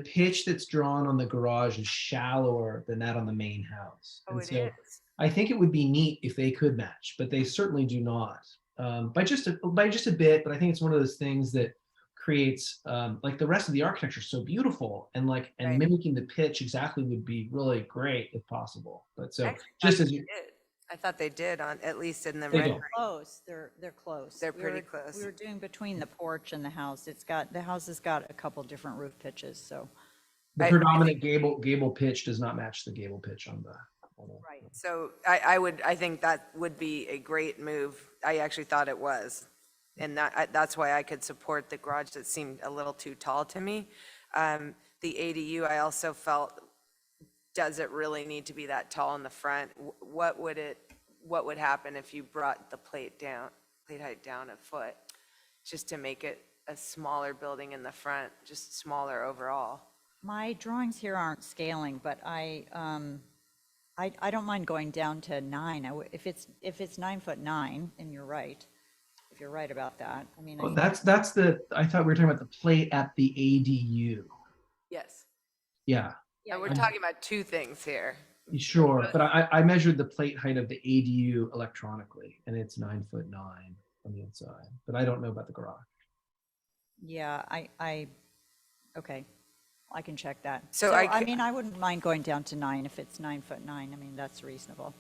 pitch that's drawn on the garage is shallower than that on the main house. Oh, And it so is. I think it would be neat if they could match, but they certainly do not. By just a bit, but I think it's one of those things that creates like the rest of the architecture is so beautiful, and Right. mimicking the pitch exactly would be really great if possible. But so Actually, just I as you, did. I thought they did, at least in the They rendering. don't. Close, they're close. They're We pretty were- close. We were doing between the porch and the house. The house has got a couple different roof pitches, so. the predominant gable pitch does not match the gable pitch on the. Right. So I think that would be a great move. I actually thought it was. And that's why I could support the garage that seemed a little too tall to me. The ADU, I also felt, does it really need to be that tall in the front? What would happen if you brought the plate height down a foot, just to make it a smaller building in the front, just smaller overall? My drawings here aren't scaling, but I don't mind going down to 9. If it's 9'9", and you're right, if you're right about that. I mean, Well, that's I thought we were talking about the plate at the ADU. Yes. Yeah. And we're talking about two things here. Sure, but I measured the plate height of the ADU electronically, and it's 9'9" on the inside. But I don't know about the garage. yeah, okay, I can check that. So I mean, I wouldn't mind going down to 9 if it's 9'9". I mean, that's reasonable.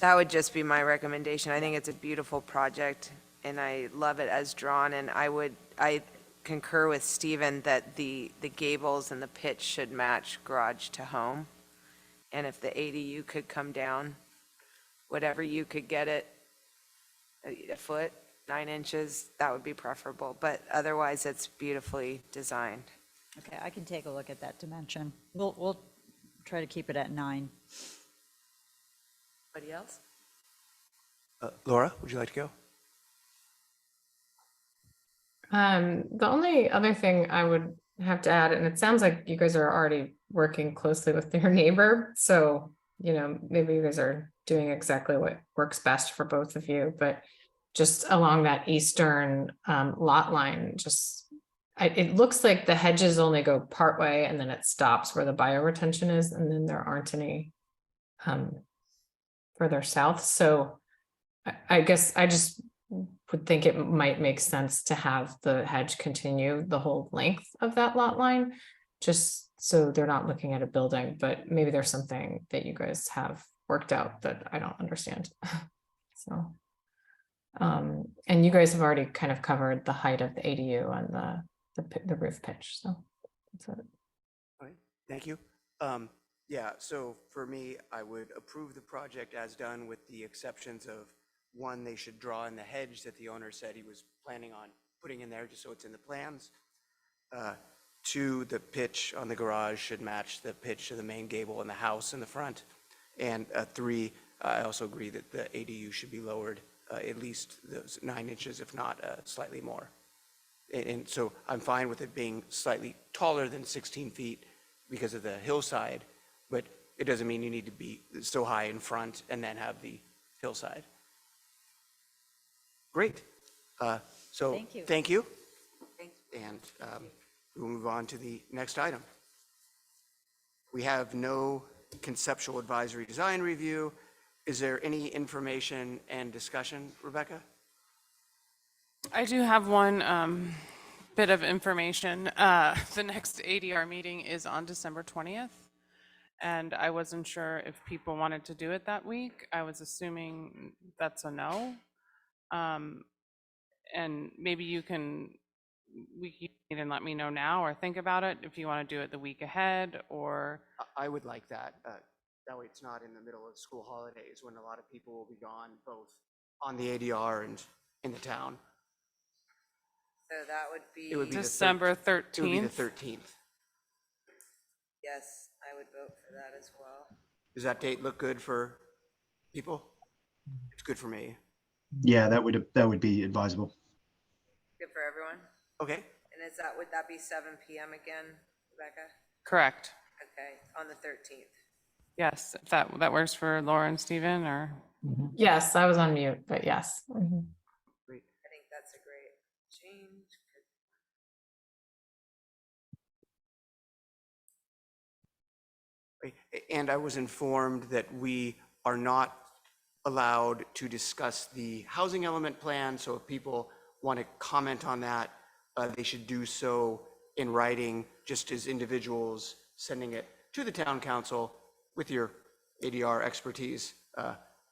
That would just be my recommendation. I think it's a beautiful project, and I love it as drawn, and I concur with Stephen that the gables and the pitch should match garage to home. And if the ADU could come down, whatever you could get it, a foot, 9 inches, that would be preferable. But otherwise, it's beautifully designed. Okay, I can take a look at that dimension. We'll try to keep it at 9. Anybody else? Laura, would you like to go? The only other thing I would have to add, and it sounds like you guys are already working closely with your neighbor, so, you know, maybe you guys are doing exactly what works best for both of you, but just along that eastern lot line, it looks like the hedges only go part way and then it stops where the bioretention is, and then there aren't any further south. So I guess I just would think it might make sense to have the hedge continue the whole length of that lot line, just so they're not looking at a building, but maybe there's something that you guys have worked out that I don't understand. So, and you guys have already kind of covered the height of the ADU and the roof pitch, so that's it. All right, thank you. Yeah, so for me, I would approve the project as done with the exceptions of one, they should draw in the hedge that the owner said he was planning on putting in there, just so it's in the plans. Two, the pitch on the garage should match the pitch of the main gable and the house in the front. And three, I also agree that the ADU should be lowered at least those 9 inches, if not slightly more. And so I'm fine with it being slightly taller than 16 feet because of the hillside, but it doesn't mean you need to be so high in front and then have the hillside. Great. So Thank you. thank you. And we'll move on to the next item. We have no conceptual advisory design review. Is there any information and discussion, Rebecca? I do have one bit of information. The next ADR meeting is on December 20th, and I wasn't sure if people wanted to do it that week. I was assuming that's a no. And maybe you can let me know now or think about it if you want to do it the week ahead, or I would like that. That way it's not in the middle of school holidays when a lot of people will be gone, both on the ADR and in the town. So that would be. It would be December 13th. It would be the 13th. Yes, I would vote for that as well. Does that date look good for people? It's good for me. Yeah, that would be advisable. Good for everyone? Okay. And would that be 7 PM again, Rebecca? correct. Okay, on the 13th. Yes, if that works for Laura and Stephen, or Yes, I was on mute, but yes. Mhm. Great. I think that's a great change. And I was informed that we are not allowed to discuss the housing element plan, so if people want to comment on that, they should do so in writing, just as individuals, sending it to the town council with your ADR expertise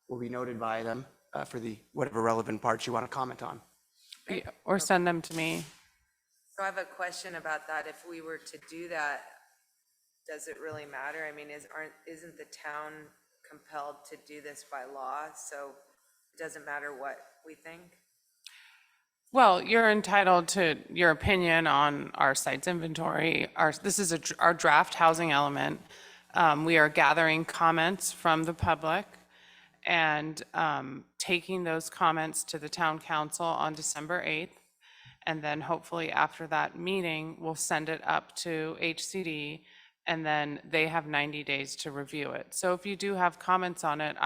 will be noted by them for the whatever relevant parts you want to comment on. or send them to me. So I have a question about that. If we were to do that, does it really matter? I mean, isn't the town compelled to do this by law? So it doesn't matter what we think? Well, you're entitled to your opinion on our sites inventory. This is our draft housing element. We are gathering comments from the public and taking those comments to the town council on December 8th. And then hopefully after that meeting, we'll send it up to HCD, and then they have 90 days to review it. So if you do have comments on it,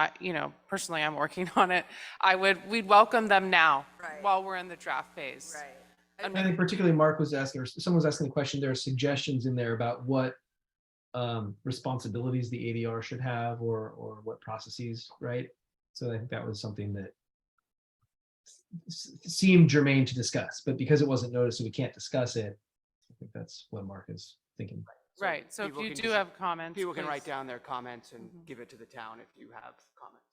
personally, I'm working on it. We'd welcome them now while we're in the draft phase. Right. I think particularly Mark was asking, or someone was asking the question, there are suggestions in there about what responsibilities the ADR should have or what processes, right? So I think that was something that seemed germane to discuss, but because it wasn't noticed, so we can't discuss it. I think that's what Mark is thinking. Right, so if people you can do just- have comments, People can please. write down their comments and give it to the town if you have comments.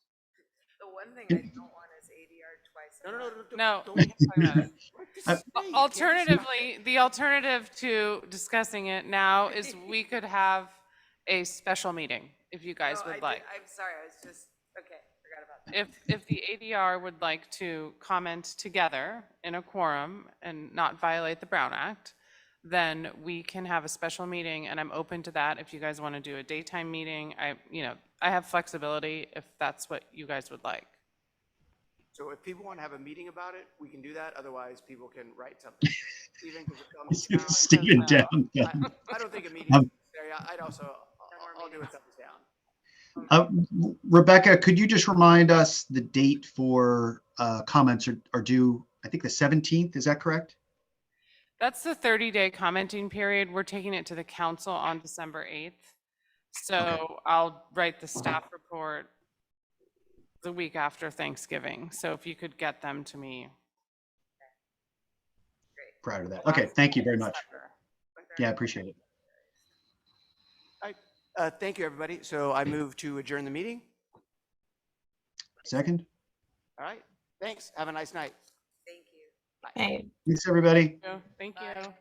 The one thing I don't want is ADR twice. No. Don't Alternatively, the alternative to discussing it now is we could have a special meeting if you guys would like. I'm sorry, I was just, okay, forgot about that. If the ADR would like to comment together in a quorum and not violate the Brown Act, then we can have a special meeting, and I'm open to that. If you guys want to do a daytime meeting, I have flexibility if that's what you guys would like. So if people want to have a meeting about it, we can do that. Otherwise, people can write something. Stephen, because it comes down. Stephen down. I don't think a meeting is necessary. I'd also, I'll do it thumbs down. Rebecca, could you just remind us the date for comments are due, I think the 17th, is that correct? That's the 30-day commenting period. We're taking it to the council on December 8th. So I'll write the staff report the week after Thanksgiving. So if you could get them to me. Prior to that. Okay, thank you very much. Yeah, I appreciate it. All right. Thank you, everybody. So I move to adjourn the meeting. Second? All right. Thanks. Have a nice night. Hey. Thanks, everybody. Thank you.